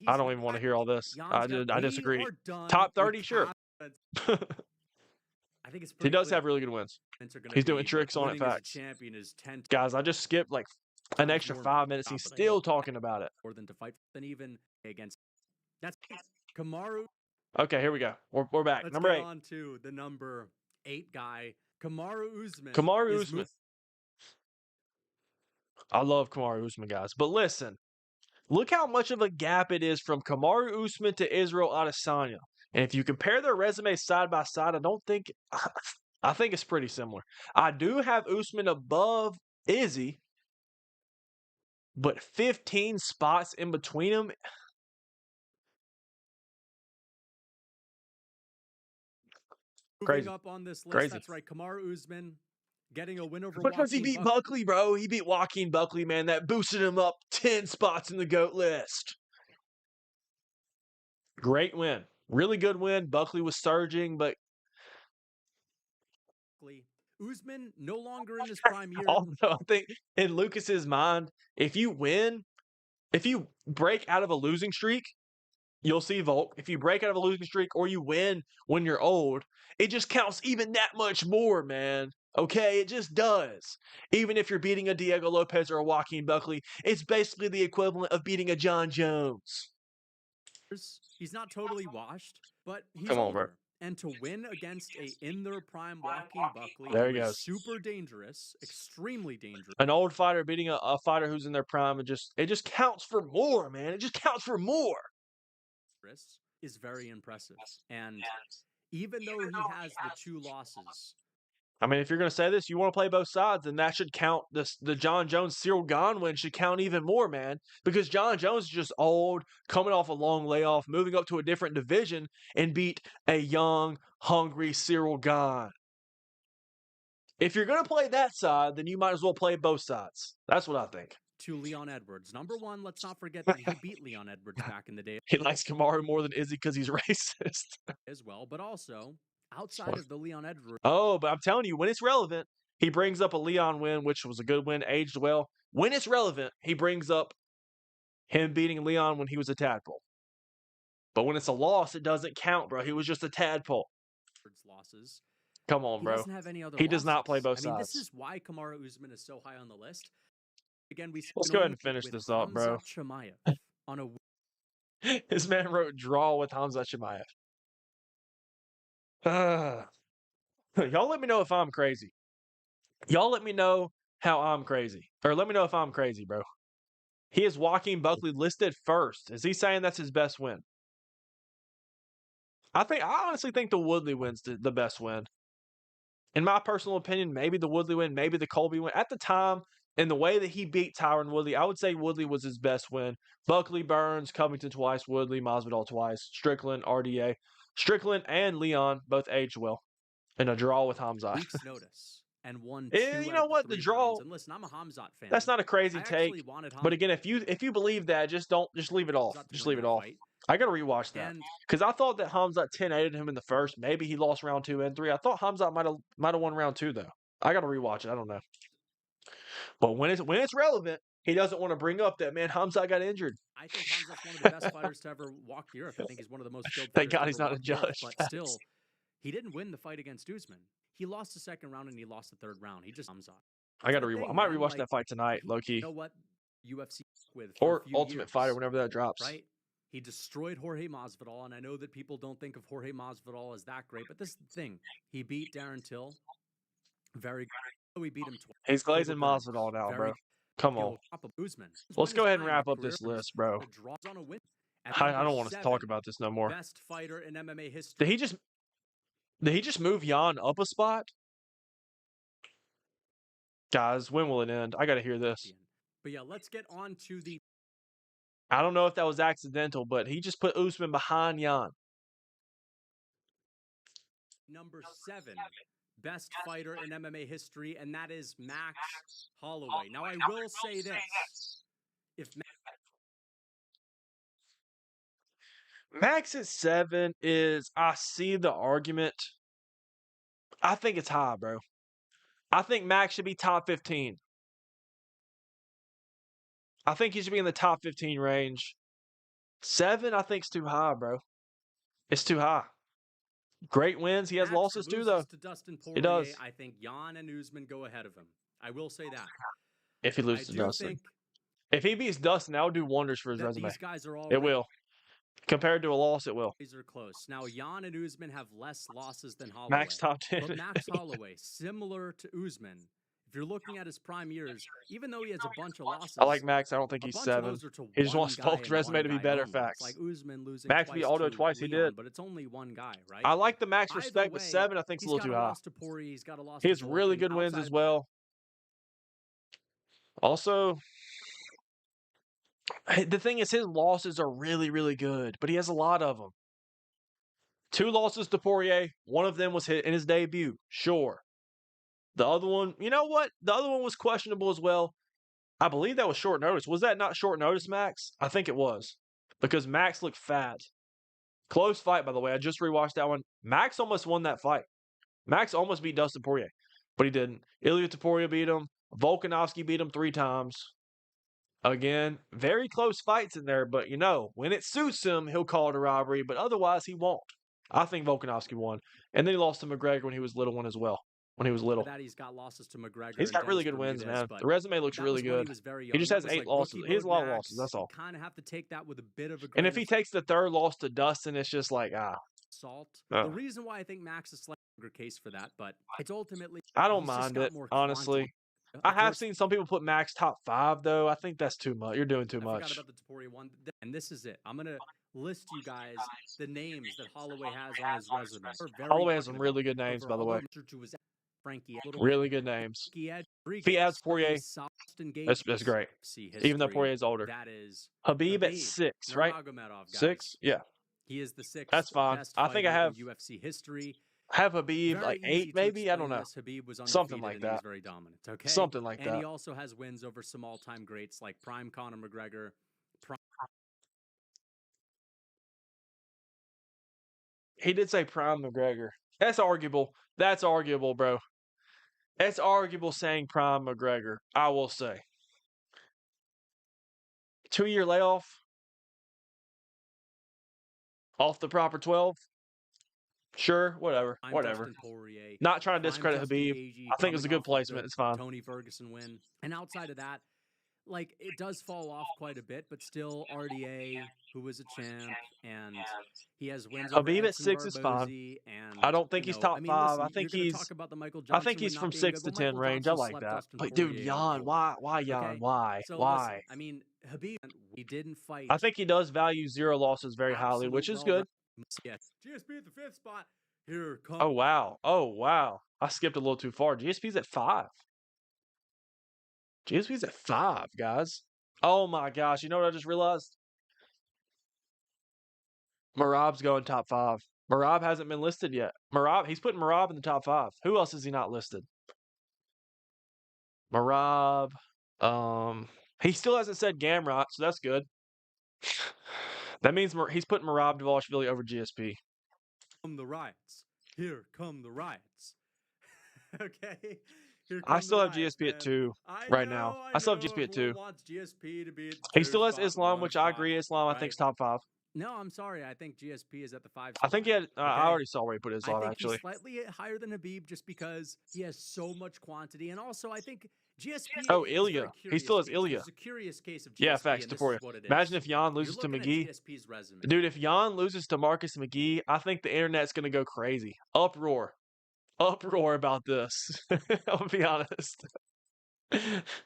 I don't even want to hear all this. I disagree. Top 30, sure. I think it's he does have really good wins. He's doing tricks on it. Facts. Guys, I just skipped like an extra 5 minutes. He's still talking about it. More than to fight than even against. That's Kamaru. Okay, here we go. We're back. Let's number get 8. On to the number 8 guy, Kamaru Usman. Kamaru Usman. I love Kamaru Usman, guys. But listen, look how much of a gap it is from Kamaru Usman to Israel Adesanya. And if you compare their resumes side by side, I think it's pretty similar. I do have Usman above Izzy, but 15 spots in between them. Moving up on this list, that's right, Kamaru Usman getting a win over because he beat Buckley, bro. He beat Joaquin Buckley, man. That boosted him up 10 spots in the GOAT list. Great win. Really good win. Buckley was surging, but Usman no longer in his prime year. Also, I think in Lucas's mind, if you break out of a losing streak, you'll see Volk. If you break out of a losing streak or you win when you're old, it just counts even that much more, man. Okay, it just does. Even if you're beating a Diego Lopez or a Joaquin Buckley, it's basically the equivalent of beating a John Jones. He's not totally washed, but he's older. Bro. And to win against a in their prime Joaquin Buckley, there he goes. Super dangerous, extremely dangerous. An old fighter beating a fighter who's in their prime, it just counts for more, man. It just counts for more. Is very impressive. And even though he has the 2 losses. I mean, if you're going to say this, you want to play both sides, then that should count. The John Jones Cyril Gane win should count even more, man. Because John Jones is just old, coming off a long layoff, moving up to a different division, and beat a young, hungry Cyril Gane. If you're going to play that side, then you might as well play both sides. That's what I think. To Leon Edwards. Number 1, let's not forget that he beat Leon Edwards back in the day. He likes Kamaru more than Izzy because he's racist. As well, but also outside of the Leon Edwards. Oh, but I'm telling you, when it's relevant, he brings up a Leon win, which was a good win, aged well. When it's relevant, he brings up him beating Leon when he was a tadpole. But when it's a loss, it doesn't count, bro. He was just a tadpole. Losses. Come on, bro. He doesn't have any other he losses. does not play both sides. This is why Kamaru Usman is so high on the list. Again, let's go ahead and finish this up, bro. On a His man wrote draw with Hamza Chimaev. Y'all let me know if I'm crazy. Y'all let me know how I'm crazy. Or let me know if I'm crazy, bro. He has Joaquin Buckley listed first. Is he saying that's his best win? I honestly think the Woodley win's the best win. In my personal opinion, maybe the Woodley win, maybe the Colby win. At the time, in the way that he beat Tyron Woodley, I would say Woodley was his best win. Buckley, Burns, Covington twice, Woodley, Masvidal twice, Strickland, RDA. Strickland and Leon both aged well. In a draw with Hamzat. Week's notice and won 2 you know what? The draw. And listen, I'm a Hamzat fan. That's not a crazy take. But again, if you believe that, just leave it off. Just leave it off. I gotta rewatch that because I thought that Hamzat 10-8'd him in the first. Maybe he lost round 2 and 3. I thought Hamzat might have won round 2 though. I gotta rewatch it. I don't know. But when it's relevant, he doesn't want to bring up that, man, Hamzat got injured. I think Hamzat's one of the best fighters to ever walk the earth. I think he's one of the most skilled fighters. Thank God he's not a judge. But still, he didn't win the fight against Usman. He lost the 2nd round and he lost the 3rd round. He just Hamzat. I gotta rewatch. I might rewatch that fight tonight, low key. You know what? UFC with or Ultimate Fighter whenever that drops. Right? He destroyed Jorge Masvidal, and I know that people don't think of Jorge Masvidal as that great, but this is the thing. He beat Darren Till. Very good. We beat him twice. He's glazing Masvidal now, bro. Come on. Let's go ahead and wrap up this list, bro. I don't want to talk about this no more. Best fighter in MMA history. Did he just move Jan up a spot? Guys, when will it end? I got to hear this. But yeah, let's get on to the... I don't know if that was accidental, but he just put Usman behind Jan. Number 7, best fighter in MMA history, and that is Max Holloway. Now, I will say this. If Max at 7 is, I see the argument. I think it's high, bro. I think Max should be top 15. I think he should be in the top 15 range. 7, I think, is too high, bro. It's too high. Great wins. He has losses too, though. To Dustin Poirier, He does. I think Jan and Usman go ahead of him. I will say that. If he loses to Dustin. If he beats Dustin, that would do wonders for his resume. These guys are all it will. Compared to a loss, it will. These are close. Now, Jan and Usman have less losses than Holloway. Max top 10. But Max Holloway, similar to Usman, if you're looking at his prime years, even though he has a bunch of losses, I like Max. I don't think he's 7. He just wants Volk's resume to be better. Facts. Like Usman losing Max beat Aldo twice. He did, but it's only one guy, right? I like the Max respect, but 7 I think is a little too high. He has really good wins as well. Also, the thing is, his losses are really, really good, but he has a lot of them. 2 losses to Poirier. One of them was hit in his debut. Sure. The other one, you know what? The other one was questionable as well. I believe that was short notice. Was that not short notice, Max? I think it was. Because Max looked fat. Close fight, by the way. I just rewatched that one. Max almost won that fight. Max almost beat Dustin Poirier, but he didn't. Ilia Topuria beat him. Volkanovski beat him 3 times. Again, very close fights in there, but when it suits him, he'll call it a robbery, but otherwise he won't. I think Volkanovski won. And then he lost to McGregor when he was little one as well. When he was little. That he's got losses to McGregor. He's got really good wins, man. The resume looks really good. He just has 8 losses. He has a lot of losses, that's all. Kind of have to take that with a bit of a and if he takes the 3rd loss to Dustin, it's just like, salt. The reason why I think Max is a slightly longer case for that, but it's ultimately I don't mind it, honestly. I have seen some people put Max top 5, though. I think that's too much. You're doing too much. I forgot about the Topuria one, and this is it. I'm going to list you guys the names that Holloway has on his resume. Holloway has some really good names, by the way. Frankie, really good names. If he adds Poirier, that's great. Even though Poirier is older. That is Habib at 6, right? 6? Yeah. He is the 6th. That's fine. I think I have UFC history. Have Habib like 8, maybe? I don't know. Something like that. Very dominant. Okay. Something like that. And he also has wins over some all-time greats like prime Conor McGregor. He did say prime McGregor. That's arguable. That's arguable, bro. It's arguable saying prime McGregor, I will say. 2-year layoff. Off the proper 12. Sure, whatever. Not trying to discredit Habib. I think it's a good placement. It's fine. Tony Ferguson win. And outside of that, like, it does fall off quite a bit, but still RDA, who was a champ, and he has wins. Habib at 6 is fine. And, I don't think he's top 5. I think he's from 6 to 10 range. I like that. But dude, Jan, why Jan? Why? Why? I mean, Habib, he didn't fight. I think he does value 0 losses very highly, which is good. GSP at the 5th spot. Here comes. Oh wow. I skipped a little too far. GSP's at 5. GSP's at 5, guys. Oh my gosh. You know what I just realized? Merab's going top 5. Merab hasn't been listed yet. He's putting Merab in the top 5. Who else is he not listed? Merab. He still hasn't said Gamrot, so that's good. That means he's putting Merab Dvalishvili over GSP. Come the riots. Here come the riots. Okay. I still have GSP at 2 right now. I still have GSP at 2. He still has Islam, which I agree. Islam, I think, is top 5. No, I'm sorry. I think GSP is at the 5 spot. I think he had. I already saw where he put Islam, actually. He's slightly higher than Habib just because he has so much quantity. And also, I think GSP. Oh, Ilya. He still has Ilya. It's a curious case of GSP. Yeah, facts. Imagine if Jan loses to McGee. Dude, if Jan loses to Marcus McGee, I think the internet's going to go crazy. Uproar about this. I'll be honest.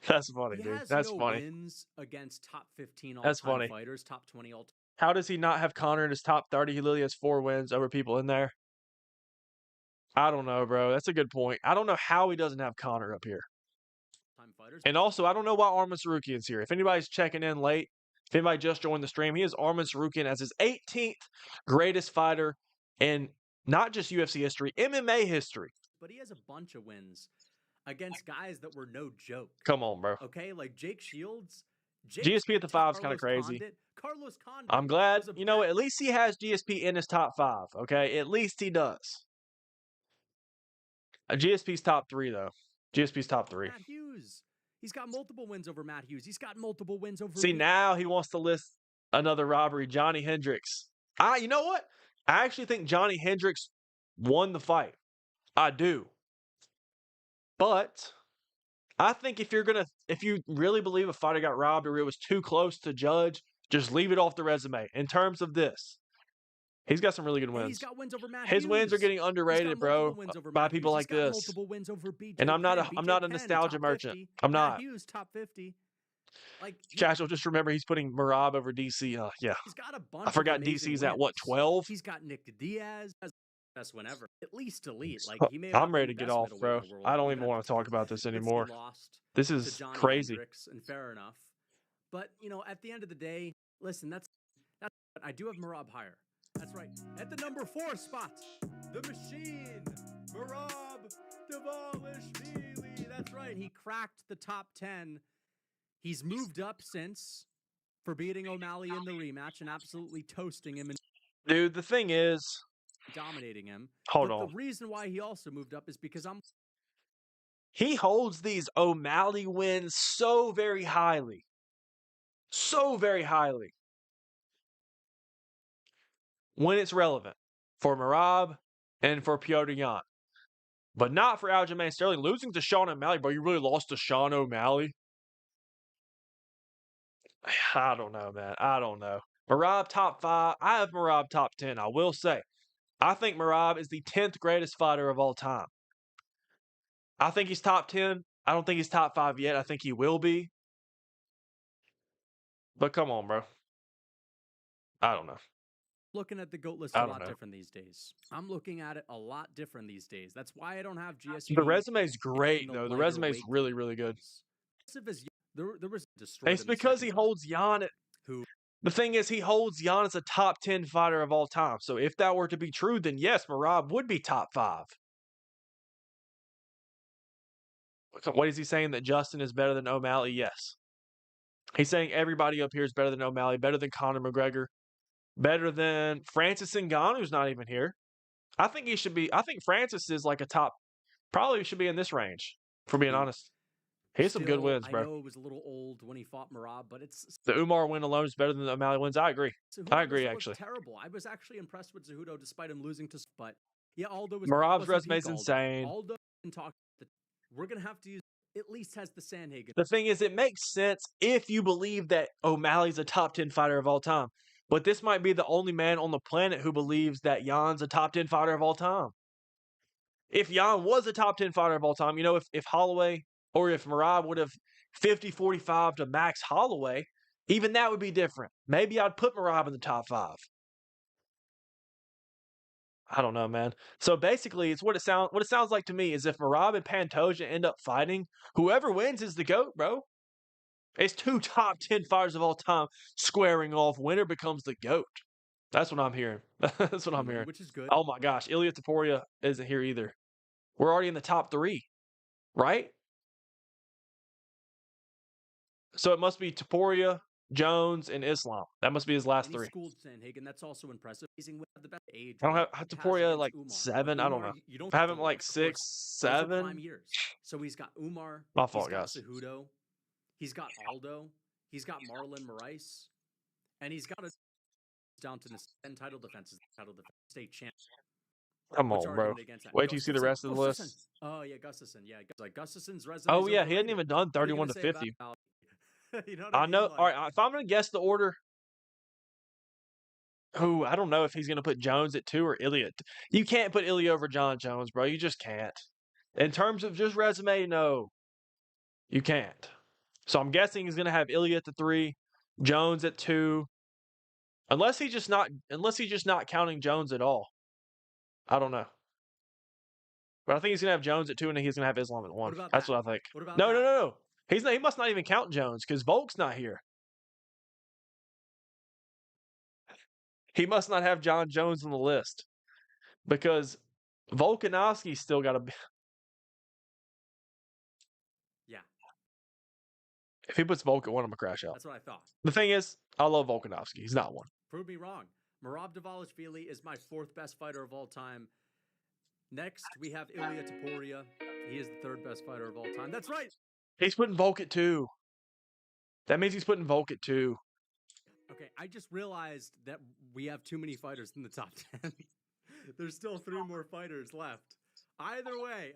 That's funny, dude. That's funny. Wins against top 15 all-time fighters, top 20 all-time. How does he not have Conor in his top 30? He literally has 4 wins over people in there. I don't know, bro. That's a good point. I don't know how he doesn't have Conor up here. And also, I don't know why Arman Sarukian's here. If anybody's checking in late, if anybody just joined the stream, he has Arman Sarukian as his 18th greatest fighter in not just UFC history, MMA history. But he has a bunch of wins against guys that were no joke. Come on, bro. Okay, like Jake Shields. GSP at the 5 is kind of crazy. Carlos Condit. I'm glad. You know, at least he has GSP in his top 5. Okay, at least he does. GSP's top 3 though. GSP's top 3. Matt Hughes. He's got multiple wins over Matt Hughes. He's got multiple wins over. See, now he wants to list Another robbery. Johnny Hendricks. You know what? I actually think Johnny Hendricks won the fight. I do. But I think if you really believe a fighter got robbed or it was too close to judge, just leave it off the resume. In terms of this, he's got some really good wins. He's got wins over Matt His Hughes. wins are getting underrated, bro, by people like He's got this. multiple wins over BJ And I'm not Penn, a nostalgia merchant. I'm Matt not. Hughes, top 50. Like Casual, just remember he's putting Merab over DC. Yeah. He's got a bunch. I forgot of DC's wins. at what, 12? He's got Nick Diaz, best whenever, at least elite. Like he may. I'm ready to get off, bro. I don't even want to talk about this anymore. This is crazy. And fair enough, but at the end of the day, listen. That's. I do have Merab higher. That's right. At the number 4 spot, the machine, Merab Dvalishvili. That's right. He cracked the top 10. He's moved up since for beating O'Malley in the rematch and absolutely toasting him. Dude, the thing is, dominating him. Hold on. The reason why he also moved up is because he holds these O'Malley wins so very highly. So very highly. When it's relevant for Merab and for Petr Yan. But not for Aljamain Sterling. Losing to Sean O'Malley, bro, you really lost to Sean O'Malley? I don't know, man. I don't know. Merab top 5. I have Merab top 10. I will say, I think Merab is the 10th greatest fighter of all time. I think he's top 10. I don't think he's top 5 yet. I think he will be. But come on, bro. I don't know. Looking at the GOAT list a lot different these days. I'm looking at it a lot different these days. That's why I don't have GSP. The resume's great, though. The resume's really, really good. There was destroyed. It's because he holds Yan. The thing is, he holds Yan as a top 10 fighter of all time. So if that were to be true, then yes, Merab would be top 5. What is he saying? That Justin is better than O'Malley? Yes. He's saying everybody up here is better than O'Malley, better than Conor McGregor, better than Francis Ngannou, who's not even here. I think he should be. I think Francis is like a top. Probably should be in this range, for being honest. He has some good wins, bro. I know it was a little old when he fought Merab, but it's the Umar win alone is better than the O'Malley wins. I agree. I agree, actually. Terrible. I was actually impressed with Cejudo despite him losing to. But yeah, Aldo was. Merab's resume is insane. Aldo can talk. We're gonna have to use. At least has the Sandhagen. The thing is, it makes sense if you believe that O'Malley's a top 10 fighter of all time. But this might be the only man on the planet who believes that Jan's a top 10 fighter of all time. If Yan was a top 10 fighter of all time, if Holloway or if Merab would have 50-45 to Max Holloway, even that would be different. Maybe I'd put Merab in the top 5. I don't know, man. So basically, it's what it sounds like to me is if Merab and Pantoja end up fighting, whoever wins is the GOAT, bro. It's 2 top 10 fighters of all time squaring off. Winner becomes the GOAT. That's what I'm hearing. That's what I'm hearing. Which is good. Oh my gosh, Ilia Topuria isn't here either. We're already in the top 3, right? So it must be Topuria, Jones, and Islam. That must be his last 3. Schooled Sandhagen. That's also impressive. The best age. I don't have Topuria like 7. I don't know. I have him like 6, 7. Years. So he's got Umar. My fault, guys. Cejudo. He's got Aldo. He's got Marlon Moraes, and he's got down to the 10 title defenses, state champ. Come on, bro. Wait till you see the rest of the list. Oh yeah, Gustafsson. Yeah, like Gustafsson's resume. Oh yeah, he hadn't even done 31 to 50. You know what I know. Like, all right, if I'm gonna guess the order, I don't know if he's gonna put Jones at 2 or Ilia. You can't put Ilia over John Jones, bro. You just can't. In terms of just resume, no, you can't. So I'm guessing he's gonna have Ilia at the 3, Jones at 2, unless he's just not counting Jones at all. I don't know. But I think he's going to have Jones at 2 and he's going to have Islam at 1. That's what I think. No. He must not even count Jones because Volk's not here. He must not have John Jones on the list because Volkanovski's still got to be. Yeah. If he puts Volk at 1, I'm going to crash out. That's what I thought. The thing is, I love Volkanovski. He's not 1. Prove me wrong. Merab Dvalishvili is my 4th best fighter of all time. Next, we have Ilia Topuria. He is the 3rd best fighter of all time. That's right. He's putting Volk at 2. That means he's putting Volk at 2. Okay, Okay, I just realized that we have too many fighters in the top 10. There's still 3 more fighters left. Either way,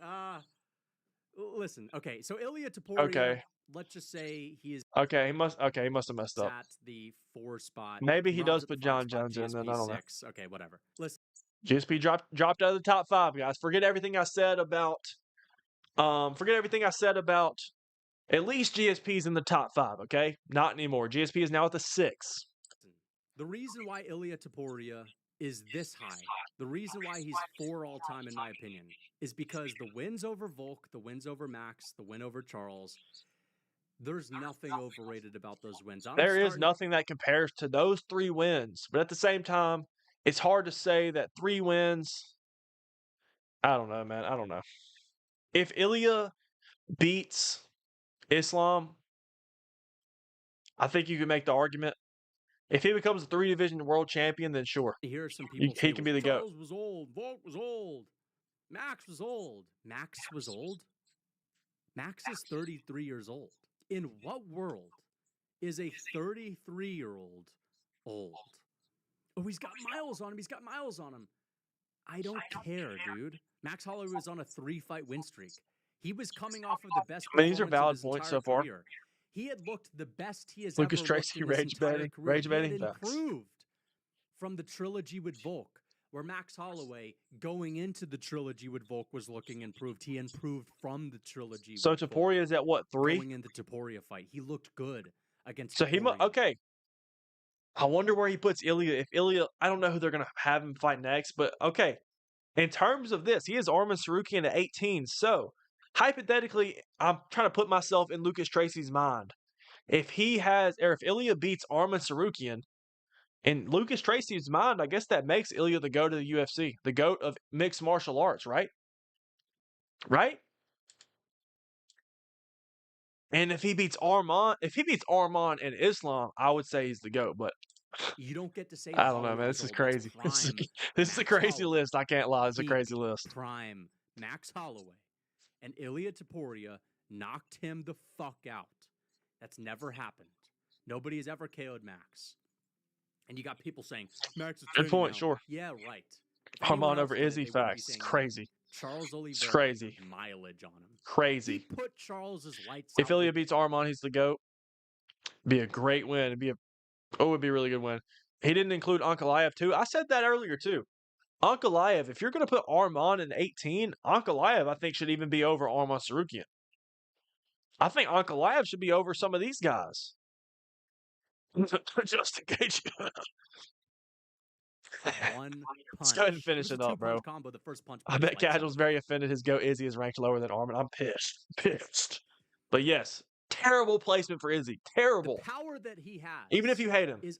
listen. Okay, so Ilia Topuria, Okay. let's just say he is he must have messed up. at the 4 spot. Maybe he does at the put 5 John spot, Jones in, then I GSP don't know. 6. Okay, whatever. Listen, GSP dropped out of the top 5, guys. Forget everything I said about at least GSP's in the top 5, okay? Not anymore. GSP is now at the 6. the reason why Ilia Topuria is this high, the reason why he's 4 all time, in my opinion, is because the wins over Volk, the wins over Max, the win over Charles, there's nothing overrated about those wins. There is nothing that compares to those 3 wins. But at the same time, it's hard to say that 3 wins. I don't know, man. I don't know. If Ilya beats Islam, I think you can make the argument. If he becomes a 3-division world champion, then sure. Here are some people he can be the GOAT. Charles was old, Volk was old, Max was old. Max was old? Max is 33 years old. In what world is a 33-year-old old? Oh, he's got miles on him. He's got miles on him. I don't care, dude. Max Holloway was on a 3-fight win streak. He was coming off of the best performance these are valid of his points entire so far. career. He had looked the best he has Lucas ever Tracy, looked in his entire career. rage He had betting, improved from the trilogy with Volk, where Max Holloway, going into the trilogy with Volk, was looking improved. He improved from the trilogy. So with Topuria Volk. is at what, 3? Going in the Topuria fight, he looked good against. So okay. I wonder where he puts Ilya. If Ilya, I don't know who they're gonna have him fight next, but okay. In terms of this, he is Arman Sarukian at 18. So hypothetically, I'm trying to put myself in Lucas Tracy's mind. If Ilya beats Arman Sarukian, in Lucas Tracy's mind, I guess that makes Ilya the GOAT of the UFC, the GOAT of mixed martial arts, right? Right? And if he beats Arman and Islam, I would say he's the GOAT, but you don't get to say I don't know, man. This is crazy. This is a crazy list. I can't lie. It's a crazy list. Prime Max Holloway and Ilia Topuria knocked him the fuck out. That's never happened. Nobody has ever KO'd Max. And you got people saying, Max is good point, now. sure. Yeah, right. Arman over Izzy, facts. It's crazy. Charles Oliveira, it's crazy. Mileage on him. Crazy. He put Charles's lights if Ilya beats Arman, he's the GOAT. Be a great win. It'd be a really good win. He didn't include Ankalaev too. I said that earlier too. Ankalaev, if you're going to put Arman in 18, Ankalaev I think should even be over Arman Sarukian. I think Ankalaev should be over some of these guys. Just in case you... One punch. Let's go ahead and finish it up, bro. Combo, the first punch I bet Casual's very offended his GOAT Izzy is ranked lower than Arman. I'm pissed. But yes, terrible placement for Izzy. Terrible. The power that he has, even if you hate him, is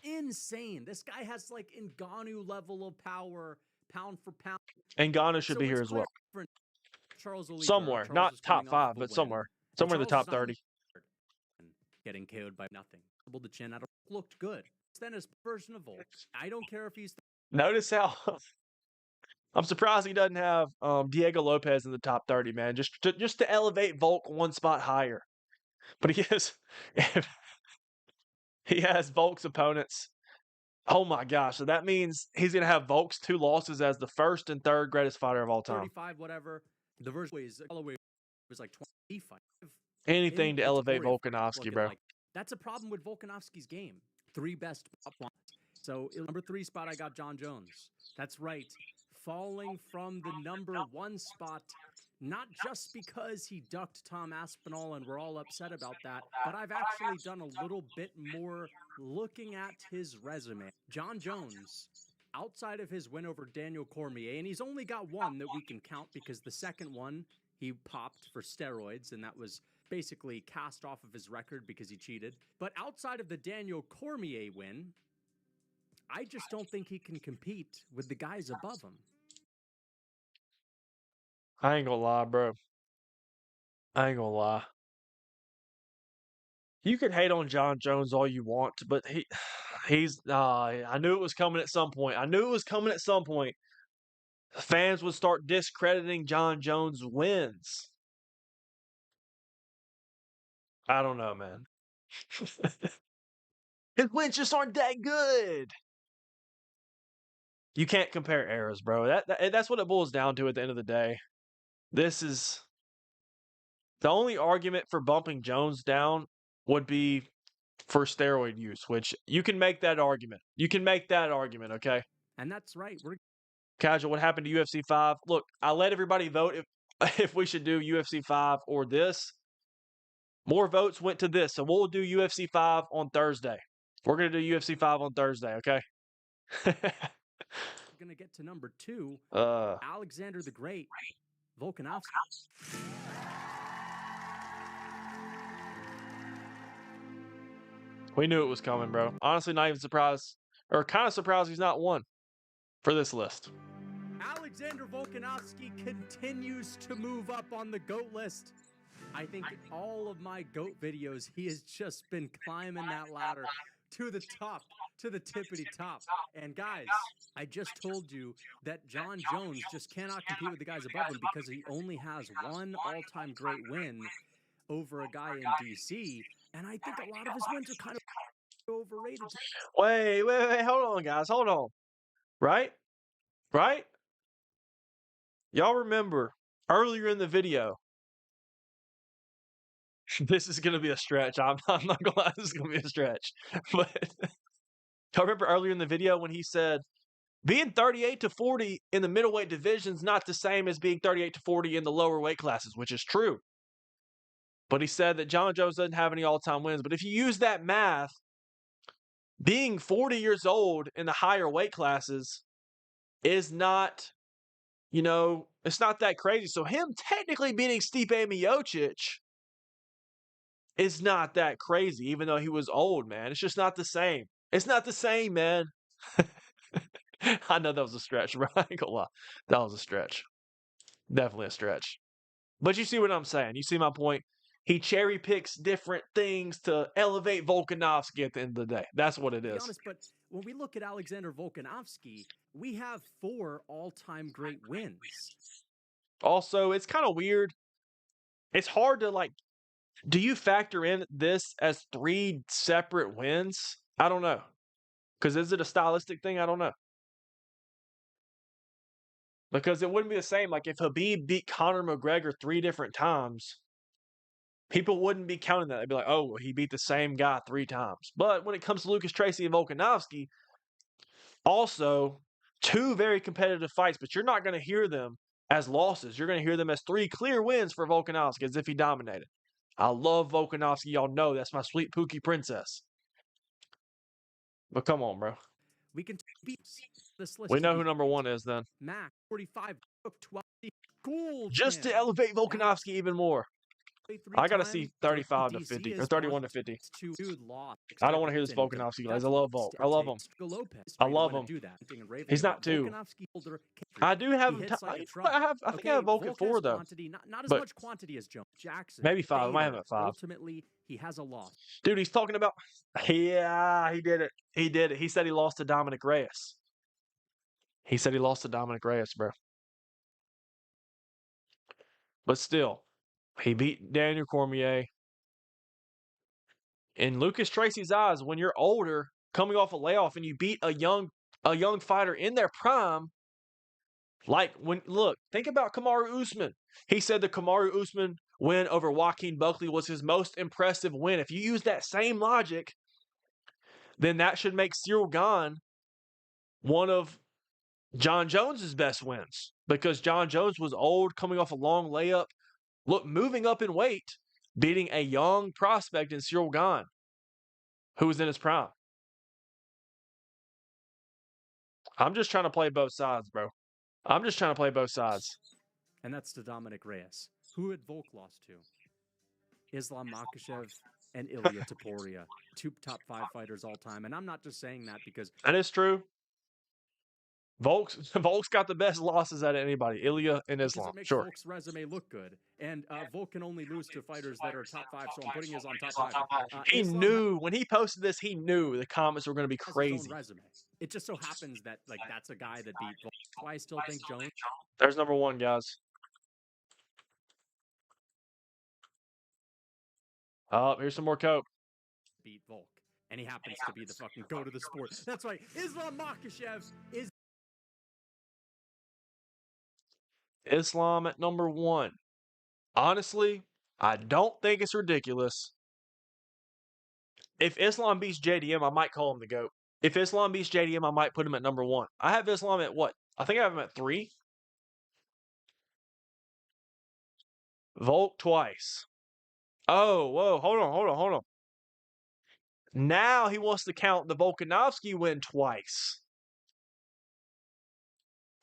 insane. This guy has like Ngannou level of power, pound for pound. Ngannou should be here as well. Charles Oliveira, somewhere, not top 5, but somewhere in the top 30. Getting KO'd by nothing. The chin out looked good. Then his version of Volk. I don't care if he's. Notice how I'm surprised he doesn't have Diego Lopez in the top 30, man. Just to elevate Volk one spot higher. But he has Volk's opponents. Oh my gosh! So that means he's gonna have Volk's 2 losses as the first and third greatest fighter of all time. 35, whatever. The version was like 25. Anything to elevate Volkanovski, bro. That's a problem with Volkanovski's game. 3 best top 1. So number 3 spot, I got John Jones. That's right. Falling from the number 1 spot, not just because he ducked Tom Aspinall and we're all upset about that, but I've actually done a little bit more looking at his resume. John Jones, outside of his win over Daniel Cormier, and he's only got 1 that we can count because the second one he popped for steroids, and that was basically cast off of his record because he cheated. But outside of the Daniel Cormier win, I just don't think he can compete with the guys above him. I ain't gonna lie, bro. I ain't gonna lie. You can hate on John Jones all you want, but I knew it was coming at some point. Fans would start discrediting John Jones' wins. I don't know, man. His wins just aren't that good. You can't compare eras, bro. That's what it boils down to at the end of the day. This is the only argument for bumping Jones down would be for steroid use, which you can make that argument. You can make that argument, okay? And that's right. We're Casual, what happened to UFC 5? Look, I let everybody vote if we should do UFC 5 or this. More votes went to this, so we'll do UFC 5 on Thursday. We're going to do UFC 5 on Thursday, okay? going to get to number 2, uh, Alexander the Great, Volkanovski. We knew it was coming, bro. Honestly, not even surprised, or kind of surprised he's not one for this list. Alexander Volkanovski continues to move up on the GOAT list. I think all of my GOAT videos, he has just been climbing that ladder to the top, to the tippity top. And guys, I just told you that Jon Jones just cannot compete with the guys above him because he only has one all-time great win over a guy in DC. And I think a lot of his wins are kind of overrated. Wait, hold on, guys, hold on. Right? Y'all remember earlier in the video, this is going to be a stretch. I'm not going to lie, this is going to be a stretch. But y'all remember earlier in the video when he said, being 38 to 40 in the middleweight division is not the same as being 38 to 40 in the lower weight classes, which is true. But he said that Jon Jones doesn't have any all-time wins. But if you use that math, being 40 years old in the higher weight classes is not, it's not that crazy. So him technically beating Stipe Miocic is not that crazy, even though he was old, man. It's just not the same. It's not the same, man. I know that was a stretch, bro. I ain't gonna lie. That was a stretch. Definitely a stretch. But you see what I'm saying. You see my point? He cherry picks different things to elevate Volkanovski at the end of the day. That's what it is. To be honest, but when we look at Alexander Volkanovski, we have 4 all-time great wins. Also, it's kind of weird. It's hard to do you factor in this as 3 separate wins? I don't know. Because is it a stylistic thing? I don't know. Because it wouldn't be the same. Like if Khabib beat Conor McGregor 3 different times, people wouldn't be counting that. They'd be like, oh, well, he beat the same guy 3 times. But when it comes to Lucas Tracy and Volkanovski, also 2 very competitive fights, but you're not going to hear them as losses. You're going to hear them as 3 clear wins for Volkanovski, as if he dominated. I love Volkanovski. Y'all know that's my sweet Pookie princess. But come on, bro. We can beat this list. We know who number 1 is then. Mac, 45, 12, gold. Just to elevate Volkanovski even more. I gotta see 35 to 50 or 31 to 50. I don't want to hear this Volkanovski guys. I love Volk. I love him. I love him. He's not 2. I do have him. I think I have Volk at 4 though. Not as much quantity as Jones. Jackson. Maybe 5. I might have him at 5. Ultimately, he has a loss. Dude, he's talking about. Yeah, he did it. He did it. He said he lost to Dominic Reyes. Bro. But still, he beat Daniel Cormier. In Lucas Tracy's eyes, when you're older, coming off a layoff, and you beat a young fighter in their prime, think about Kamaru Usman. He said the Kamaru Usman win over Joaquin Buckley was his most impressive win. If you use that same logic, then that should make Cyril Gane one of Jon Jones's best wins, because Jon Jones was old, coming off a long layup, moving up in weight, beating a young prospect in Cyril Gane, who was in his prime. I'm just trying to play both sides, bro. I'm just trying to play both sides. And that's to Dominic Reyes. Who had Volk lost to? Islam Makhachev and Ilia Topuria, 2 top 5 fighters all time. And I'm not just saying that because... That is true. Volk's got the best losses out of anybody. Ilya and Islam. Because it makes sure. Volk's resume look good. And Volk can only lose to fighters that are top 5, so I'm putting his on top 5. He knew, when he posted this, he knew the comments were going to be crazy. Resume. It just so happens that that's a guy that beat Volk. That's why I still think Jones. There's number 1, guys. Oh, here's some more coke. Beat Volk. And he happens to be the fucking GOAT of the sport. That's right. Islam Makhachev is Islam at number 1. Honestly, I don't think it's ridiculous. If Islam beats JDM, I might call him the GOAT. If Islam beats JDM, I might put him at number 1. I have Islam at what? I think I have him at 3. Volk twice. Oh, whoa, hold on. Now he wants to count the Volkanovski win twice.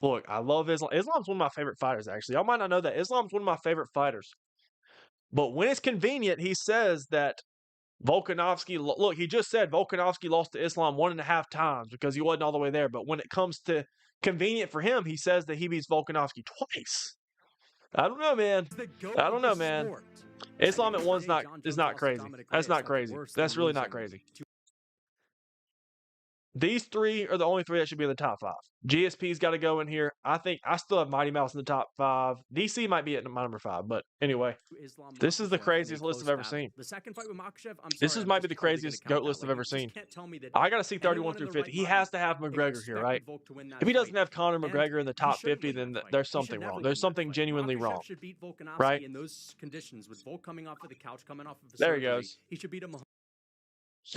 Look, I love Islam. Islam's one of my favorite fighters, actually. Y'all might not know that. Islam's one of my favorite fighters. But when it's convenient, he says that Volkanovski, look, he just said Volkanovski lost to Islam 1.5 times because he wasn't all the way there. But when it comes to convenient for him, he says that he beats Volkanovski twice. I don't know, man. I don't know, man. Islam at 1 is not crazy. That's not crazy. That's really not crazy. These 3 are the only 3 that should be in the top 5. GSP's got to go in here. I still have Mighty Mouse in the top 5. DC might be at my number 5, but anyway, this is the craziest list I've ever seen. The second fight with Makhachev, This might be the craziest GOAT list I've ever seen. I got to see 31 through 50. He has to have McGregor here, right? If he doesn't have Conor McGregor in the top 50, then there's something wrong. There's something genuinely wrong, right? In those conditions, with Volk coming off of the couch, coming off of the there he goes. He should beat him.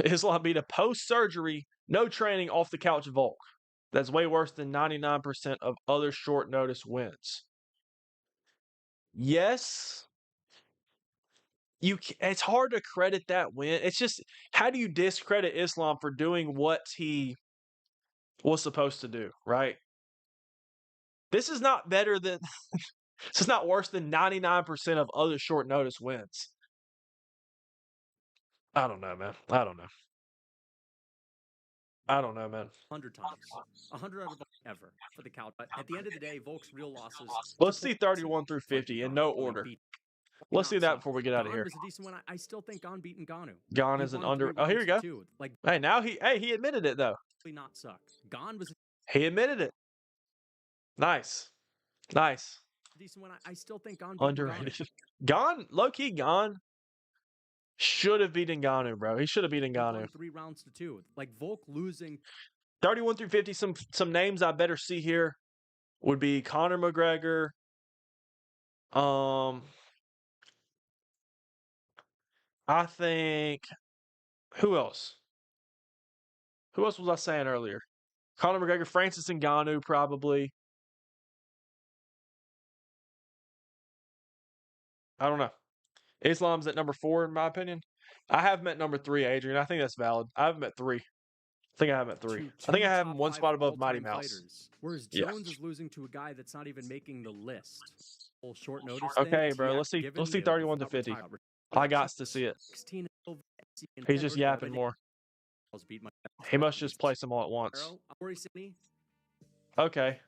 Islam beat a post-surgery, no training, off the couch Volk. That's way worse than 99% of other short notice wins. Yes, it's hard to credit that win. It's just, how do you discredit Islam for doing what he was supposed to do, right? This is not better than this is not worse than 99% of other short notice wins. I don't know, man. I don't know, man. 100 times. 100 out of ever for the couch. But at the end of the day, Volk's real losses. Let's see 31 through 50 in no order. Let's see that before we get out of here. Was a decent one. I still think Gon beat Ngannou. Gon is an under. Oh, here you go. Like, hey, now he admitted it though. Not suck. Gon was. He admitted it. Nice. Decent one. I still think Gon underrated. Gon, low key, Gon should have beaten Ngannou, bro. He should have beaten Ngannou. 3 rounds to 2. Like Volk losing. 31 through 50. Some names I better see here would be Conor McGregor. I think, who else? Who else was I saying earlier? Conor McGregor, Francis Ngannou, probably. I don't know. Islam's at number 4, in my opinion. I have him at number 3, Adrian. I think that's valid. I have him at 3. I think I have him at 3. I think I have him 1 spot above Mighty Mouse. Fighters. Whereas Jones is losing to a guy that's not even making the list. Full short notice. Okay, bro. Let's see 31 to 50. I got to see it. He's just yapping more. He must just place them all at once. Okay.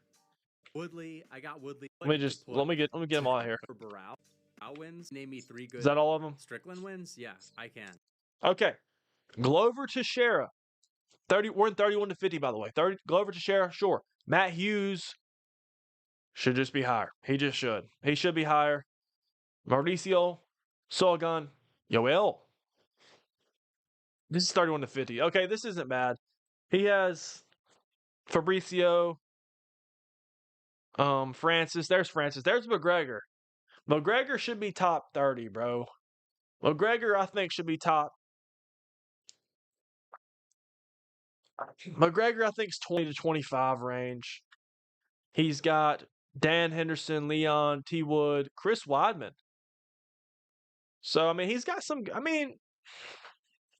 Woodley, I got Woodley. Let me get them all out here. Barrow wins. Name me 3 good. Is that all of them? Strickland wins? Yeah, I can. Okay. Glover Teixeira. We're in 31 to 50, by the way. Glover Teixeira, sure. Matt Hughes should just be higher. He just should. He should be higher. Mauricio Sogan Yoel. This is 31 to 50. Okay, this isn't bad. He has Fabricio, Francis. There's Francis. There's McGregor. McGregor should be top 30, bro. McGregor, I think, should be top. McGregor, I think, is 20 to 25 range. He's got Dan Henderson, Leon, T. Wood, Chris Weidman. So, I mean, he's got some. I mean,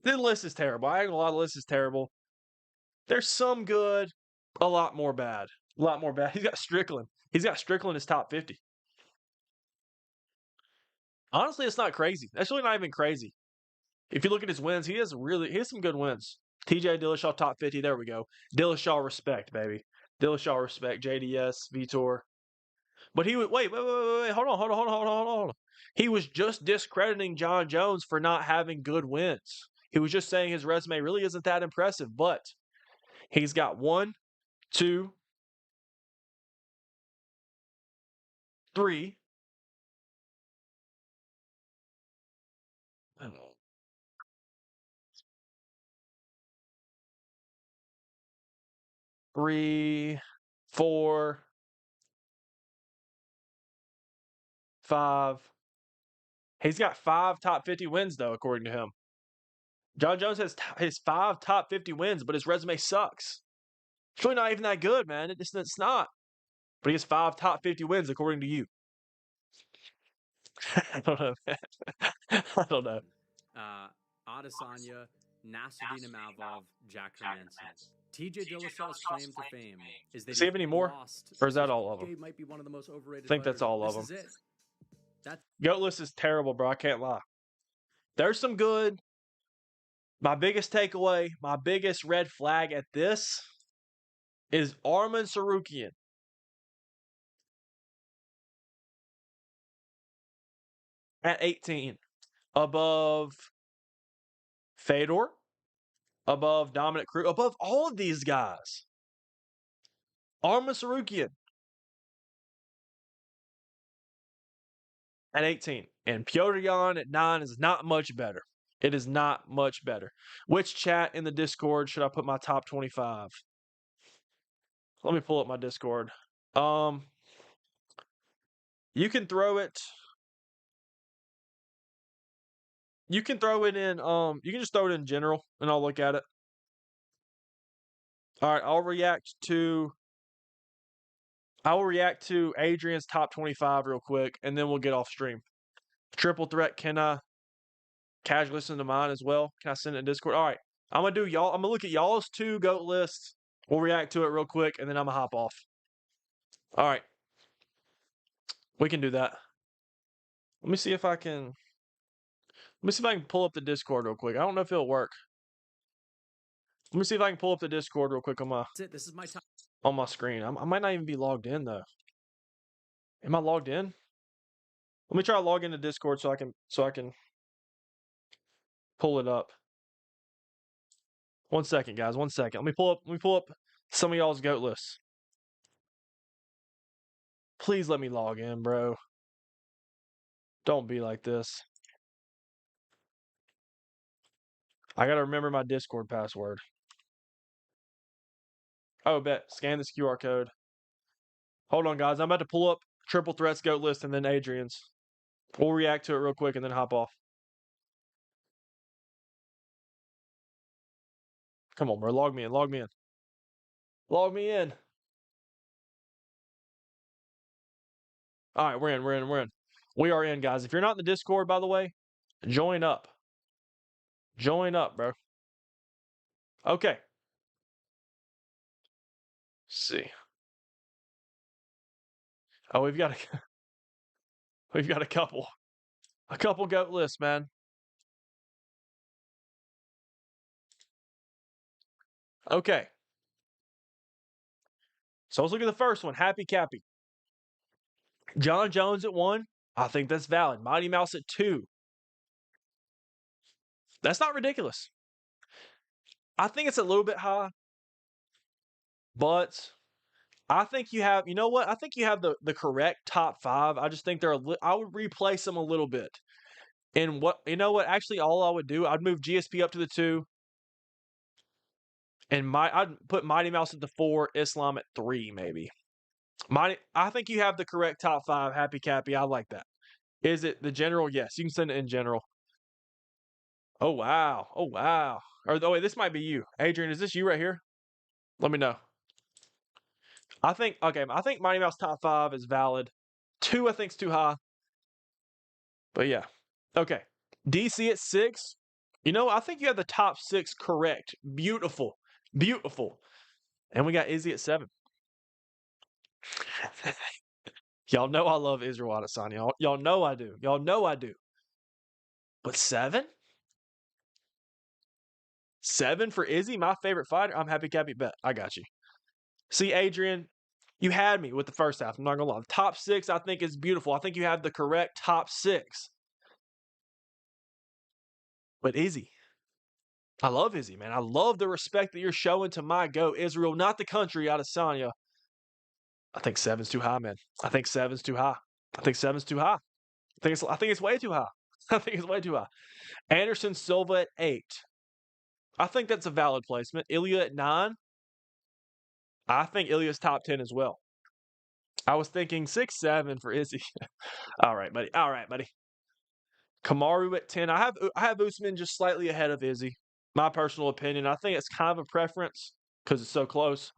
the list is terrible. I ain't gonna lie, the list is terrible. There's some good, a lot more bad. A lot more bad. He's got Strickland. He's got Strickland in his top 50. Honestly, it's not crazy. That's really not even crazy. If you look at his wins, he has some good wins. TJ Dillashaw top 50. There we go. Dillashaw respect, baby. Dillashaw respect. JDS, Vitor. But he would wait. Hold on. He was just discrediting John Jones for not having good wins. He was just saying his resume really isn't that impressive, but he's got 1, 2, 3. 3, 4, 5. He's got 5 top 50 wins, though, according to him. John Jones has his 5 top 50 wins, but his resume sucks. It's really not even that good, man. It's not. But he has 5 top 50 wins, according to you. I don't know, man. I don't know. Adesanya, Nasruddin Imavov, Jack Hermanson. TJ Dillashaw's claim to fame is that Does he have any more? lost. Or is that all of them? Might be one of the most overrated I think that's all of them. This is it. GOAT list is terrible, bro. I can't lie. There's some good. My biggest takeaway, my biggest red flag at this is Arman Tsarukyan. At 18. Above Fedor. Above Dominic Cruz. Above all of these guys. Arman Tsarukyan. At 18. And Petr Yan at 9 is not much better. It is not much better. Which chat in the Discord should I put my top 25? Let me pull up my Discord. You can throw it. You can throw it in. You can just throw it in general, and I'll look at it. All right, I'll react to Adrian's top 25 real quick, and then we'll get off stream. Triple threat. Can I casually listen to mine as well? Can I send it in Discord? All right, I'm gonna do y'all. I'm gonna look at y'all's 2 GOAT lists. We'll react to it real quick, and then I'm gonna hop off. All right, we can do that. Let me see if I can. Let me see if I can pull up the Discord real quick. I don't know if it'll work. Let me see if I can pull up the Discord real quick on my. This is my time. On my screen. I might not even be logged in though. Am I logged in? Let me try to log into Discord so I can pull it up. 1 second, guys. 1 second. Let me pull up some of y'all's GOAT lists. Please let me log in, bro. Don't be like this. I gotta remember my Discord password. Oh, bet. Scan this QR code. Hold on, guys. I'm about to pull up Triple Threat's GOAT list and then Adrian's. We'll react to it real quick and then hop off. Come on, bro. Log me in. Log me in. Log me in. All right, we're in. We are in, guys. If you're not in the Discord, by the way, join up. Join up, bro. Okay. Let's see. Oh, we've got a couple GOAT lists, man. Okay. So let's look at the first one. Happy Cappy. John Jones at 1. I think that's valid. Mighty Mouse at 2. That's not ridiculous. I think it's a little bit high, but I think you have, you know what? I think you have the correct top 5. I just think I would replace them a little bit. And you know what? Actually, all I would do, I'd move GSP up to the 2. And I'd put Mighty Mouse at the 4, Islam at 3, maybe. I think you have the correct top 5. Happy Cappy. I like that. Is it the general? Yes. You can send it in general. Oh, wow. Oh, wow. Wait, this might be you. Adrian, is this you right here? Let me know. I think Mighty Mouse top 5 is valid. 2, I think, is too high. But yeah. Okay. DC at 6. You know, I think you have the top 6 correct. Beautiful. Beautiful. And we got Izzy at 7. Y'all know I love Israel Adesanya. Y'all know I do. Y'all know I do. But 7? 7 for Izzy, my favorite fighter? I'm happy, Cappy, bet. I got you. See, Adrian, you had me with the first half. I'm not going to lie. The top 6, I think, is beautiful. I think you have the correct top 6. But Izzy, I love Izzy, man. I love the respect that you're showing to my GOAT, Israel, not the country, Adesanya. I think 7's too high, man. I think 7's too high. I think 7's too high. I think it's way too high. I think it's way too high. Anderson Silva at 8. I think that's a valid placement. Ilya at 9. I think Ilya's top 10 as well. I was thinking 6-7 for Izzy. All right, buddy. All right, buddy. Kamaru at 10. I have Usman just slightly ahead of Izzy. My personal opinion. I think it's kind of a preference because it's so close.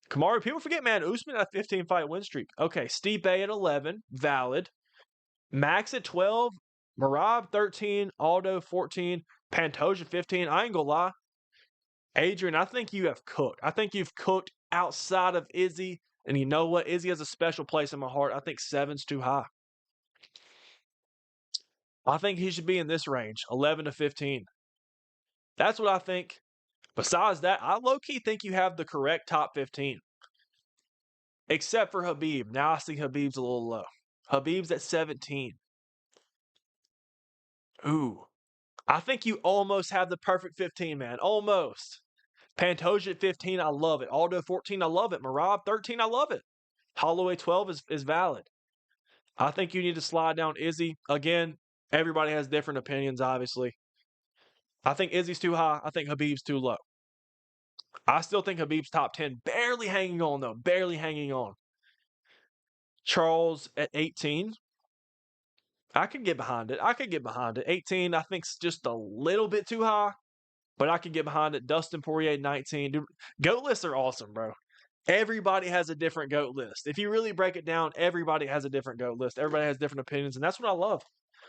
Kamaru, people forget, man, Usman at a 15-fight win streak. Okay, Stipe at 11, valid. Max at 12, Merab 13, Aldo 14, Pantoja 15. I ain't gonna lie. Adrian, I think you have cooked. I think you've cooked outside of Izzy. And you know what? Izzy has a special place in my heart. I think 7's too high. I think he should be in this range, 11 to 15. That's what I think. Besides that, I low-key think you have the correct top 15. Except for Khabib. Now I see Khabib's a little low. Khabib's at 17. Ooh. I think you almost have the perfect 15, man. Almost. Pantoja at 15, I love it. Aldo 14, I love it. Merab 13, I love it. Holloway 12 is valid. I think you need to slide down Izzy. Again, everybody has different opinions, obviously. I think Izzy's too high. I think Khabib's too low. I still think Khabib's top 10. Barely hanging on, though. Barely hanging on. Charles at 18. I could get behind it. 18, I think, is just a little bit too high, but I could get behind it. Dustin Poirier, 19. Dude, GOAT lists are awesome, bro. Everybody has a different GOAT list. If you really break it down, everybody has a different GOAT list. Everybody has different opinions, and that's what I love.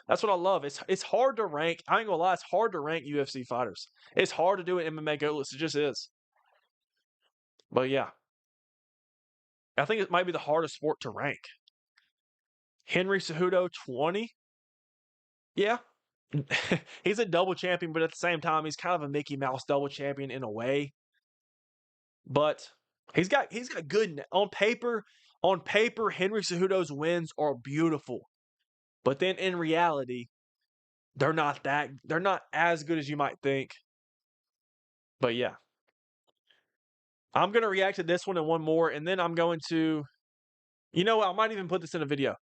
That's what I love. It's hard to rank. I ain't gonna lie, it's hard to rank UFC fighters. It's hard to do an MMA GOAT list. It just is. But yeah. I think it might be the hardest sport to rank. Henry Cejudo, 20. Yeah. He's a double champion, but at the same time, he's kind of a Mickey Mouse double champion in a way. But he's got good on paper. On paper, Henry Cejudo's wins are beautiful. But then in reality, they're not as good as you might think. But yeah. I'm going to react to this one and one more, and then I'm going to, you know what, I might even put this in a video.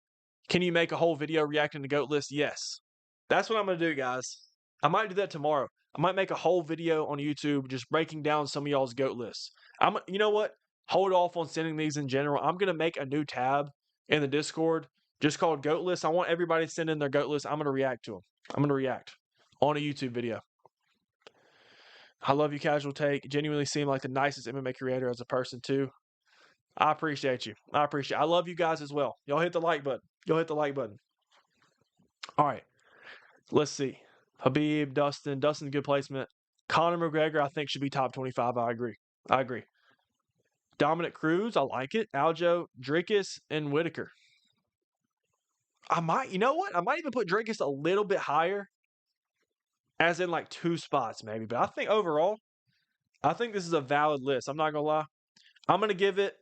Can you make a whole video reacting to GOAT list? Yes. That's what I'm going to do, guys. I might do that tomorrow. I might make a whole video on YouTube just breaking down some of y'all's GOAT lists. You know what? Hold off on sending these in general. I'm going to make a new tab in the Discord just called GOAT list. I want everybody to send in their GOAT list. I'm going to react to them. I'm going to react on a YouTube video. I love you, Casual Take. Genuinely seem like the nicest MMA creator as a person, too. I appreciate you. I love you guys as well. Y'all hit the like button. All right. Let's see. Khabib, Dustin, good placement. Conor McGregor, I think, should be top 25. I agree. Dominic Cruz, I like it. Aljo, Dricus, and Whitaker. You know what? I might even put Dricus a little bit higher, as in like 2 spots maybe. But I think overall, I think this is a valid list. I'm not going to lie. I'm going to give it.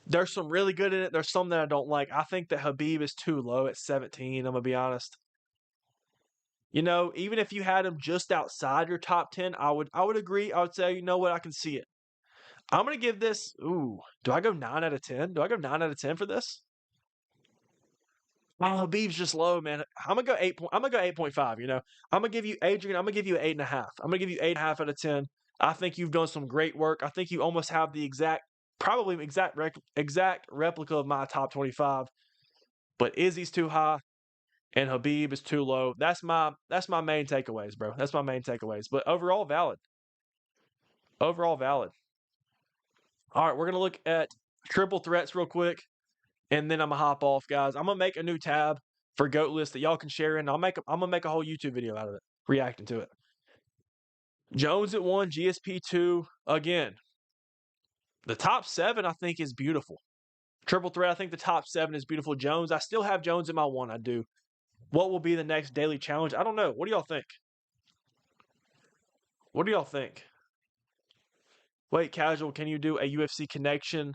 There's some really good in it. There's some that I don't like. I think that Khabib is too low at 17. I'm going to be honest. You know, even if you had him just outside your top 10, I would agree. I would say, you know what, I can see it. I'm going to give this, do I go 9 out of 10? Do I go 9 out of 10 for this? Oh, Khabib's just low, man. I'm going to go 8. I'm going to go 8.5, you know. I'm going to give you, Adrian, I'm going to give you an 8.5. I'm going to give you 8.5 out of 10. I think you've done some great work. I think you almost have the exact replica of my top 25. But Izzy's too high. And Khabib is too low. That's my main takeaways, bro. That's my main takeaways. But overall, valid. All right, we're going to look at triple threats real quick, and then I'm going to hop off, guys. I'm going to make a new tab for GOAT list that y'all can share in. I'm going to make a whole YouTube video out of it, reacting to it. Jones at 1, GSP 2. Again, the top 7, I think, is beautiful. Triple threat, I think the top 7 is beautiful. Jones, I still have Jones in my 1, I do. What will be the next daily challenge? I don't know. What do y'all think? Wait, Casual, can you do a UFC connection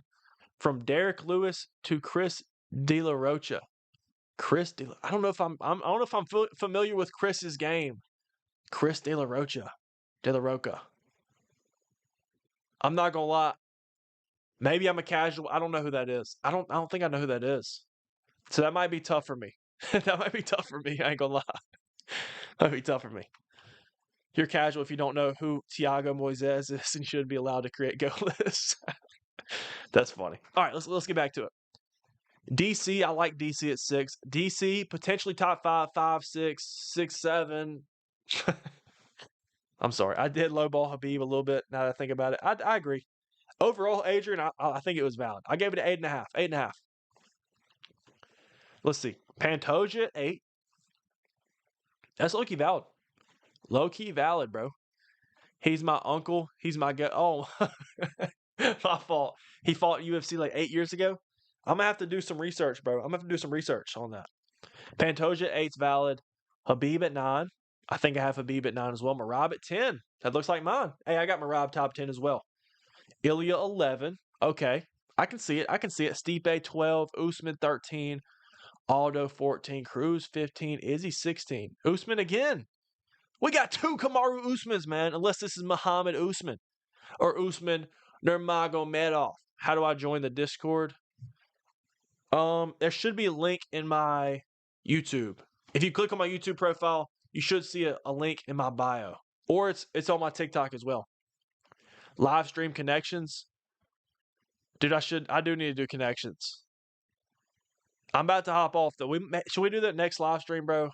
from Derek Lewis to Chris De La Rocha? I don't know if I'm familiar with Chris's game. Chris De La Rocha. I'm not gonna lie. Maybe I'm a casual. I don't know who that is. I don't think I know who that is. So that might be tough for me. I ain't gonna lie. That might be tough for me. You're casual if you don't know who Thiago Moises is and should be allowed to create GOAT lists. That's funny. All right, let's get back to it. DC, I like DC at 6. DC, potentially top 5, 5, 6, 6, 7. I'm sorry. I did lowball Habib a little bit now that I think about it. I agree. Overall, Adrian, I think it was valid. I gave it an 8.5. 8.5. Let's see. Pantoja at 8. That's low-key valid. Low-key valid, bro. He's my uncle. He's my guy. Oh, my fault. He fought UFC like 8 years ago. I'm going to have to do some research, bro. I'm going to have to do some research on that. Pantoja at 8's valid. Habib at 9. I think I have Habib at 9 as well. Merab at 10. That looks like mine. Hey, I got Merab top 10 as well. Ilya 11. Okay. I can see it. Stipe 12. Usman 13. Aldo 14. Cruz 15. Izzy 16. Usman again. We got 2 Kamaru Usmans, man. Unless this is Muhammad Usman or Usman Nurmagomedov. How do I join the Discord? There should be a link in my YouTube. If you click on my YouTube profile, you should see a link in my bio. Or it's on my TikTok as well. Live stream connections. Dude, I do need to do connections. I'm about to hop off though. Should we do that next live stream, bro?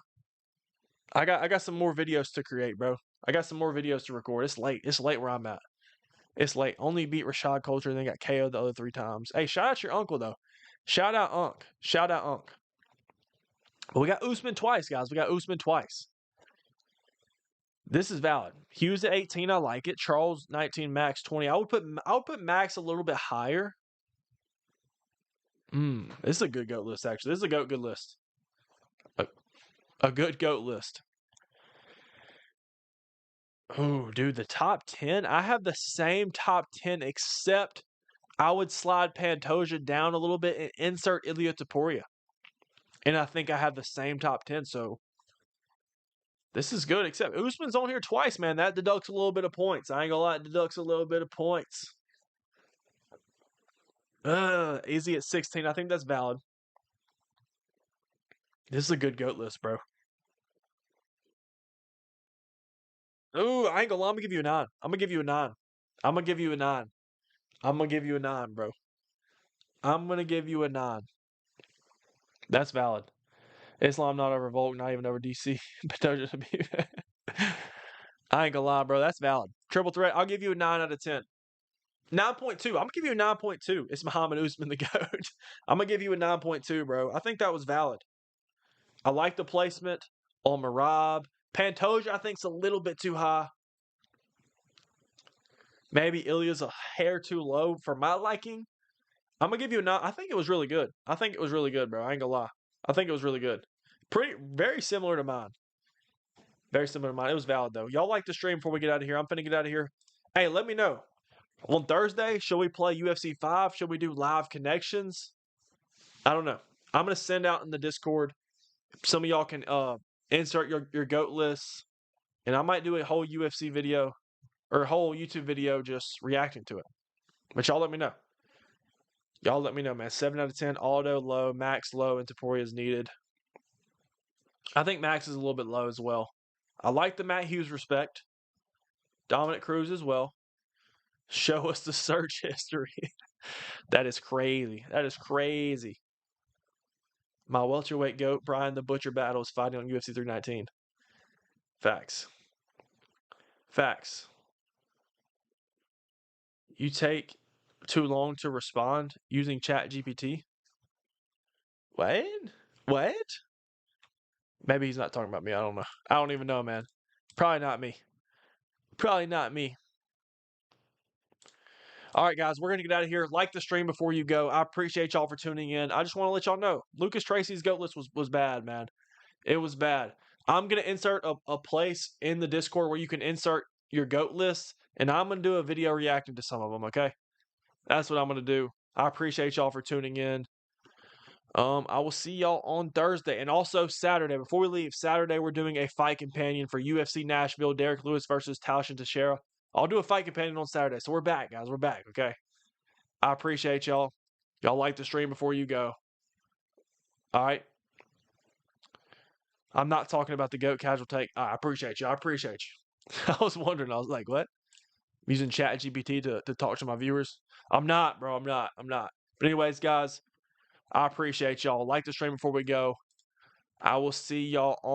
I got some more videos to create, bro. I got some more videos to record. It's late. It's late where I'm at. It's late. Only beat Rashad Coulter and then got KO'd the other 3 times. Hey, shout out your uncle though. Shout out Unc. Shout out Unc. But we got Usman twice, guys. We got Usman twice. This is valid. Hughes at 18, I like it. Charles 19, Max 20. I would put Max a little bit higher. This is a good GOAT list, actually. This is a good list. A good GOAT list. Oh, dude, the top 10. I have the same top 10, except I would slide Pantoja down a little bit and insert Ilia Topuria. And I think I have the same top 10, so this is good, except Usman's on here twice, man. That deducts a little bit of points. I ain't gonna lie, it deducts a little bit of points. Easy at 16. I think that's valid. This is a good GOAT list, bro. Ooh, I ain't gonna lie. I'm gonna give you a 9. I'm gonna give you a 9. I'm gonna give you a 9. I'm gonna give you a 9, bro. I'm gonna give you a 9. That's valid. Islam not over Volk, not even over DC. I ain't gonna lie, bro. That's valid. Triple threat. I'll give you a 9 out of 10. 9.2. I'm gonna give you a 9.2. It's Muhammad Usman the GOAT. I'm gonna give you a 9.2, bro. I think that was valid. I like the placement on Merab. Pantoja, I think, is a little bit too high. Maybe Ilya's a hair too low for my liking. I'm gonna give you a 9. I think it was really good. I think it was really good, bro. I ain't gonna lie. I think it was really good. Very similar to mine. Very similar to mine. It was valid though. Y'all like the stream before we get out of here. I'm finna get out of here. Hey, let me know. On Thursday, should we play UFC 5? Should we do live connections? I don't know. I'm going to send out in the Discord. Some of y'all can insert your GOAT lists. And I might do a whole UFC video or a whole YouTube video just reacting to it. But y'all let me know. Y'all let me know, man. 7 out of 10. Aldo low. Max low. And Topuria is needed. I think Max is a little bit low as well. I like the Matt Hughes respect. Dominic Cruz as well. Show us the search history. That is crazy. That is crazy. My welterweight GOAT, Brian the Butcher Battle, is fighting on UFC 319. Facts. Facts. You take too long to respond using ChatGPT? What? What? Maybe he's not talking about me. I don't know. I don't even know, man. Probably not me. Probably not me. All right, guys, we're going to get out of here. Like the stream before you go. I appreciate y'all for tuning in. I just want to let y'all know, Lucas Tracy's GOAT list was bad, man. It was bad. I'm going to insert a place in the Discord where you can insert your GOAT list, and I'm going to do a video reacting to some of them, okay? That's what I'm going to do. I appreciate y'all for tuning in. I will see y'all on Thursday and also Saturday. Before we leave, Saturday we're doing a fight companion for UFC Nashville, Derek Lewis versus Taushin Teixeira. I'll do a fight companion on Saturday. So we're back, guys. We're back, okay? I appreciate y'all. Y'all like the stream before you go. All right? I'm not talking about the GOAT casual take. I appreciate you. I appreciate you. I was wondering. I was like, what? I'm using ChatGPT to talk to my viewers. I'm not, bro. I'm not. But anyways, guys, I appreciate y'all. Like the stream before we go. I will see y'all on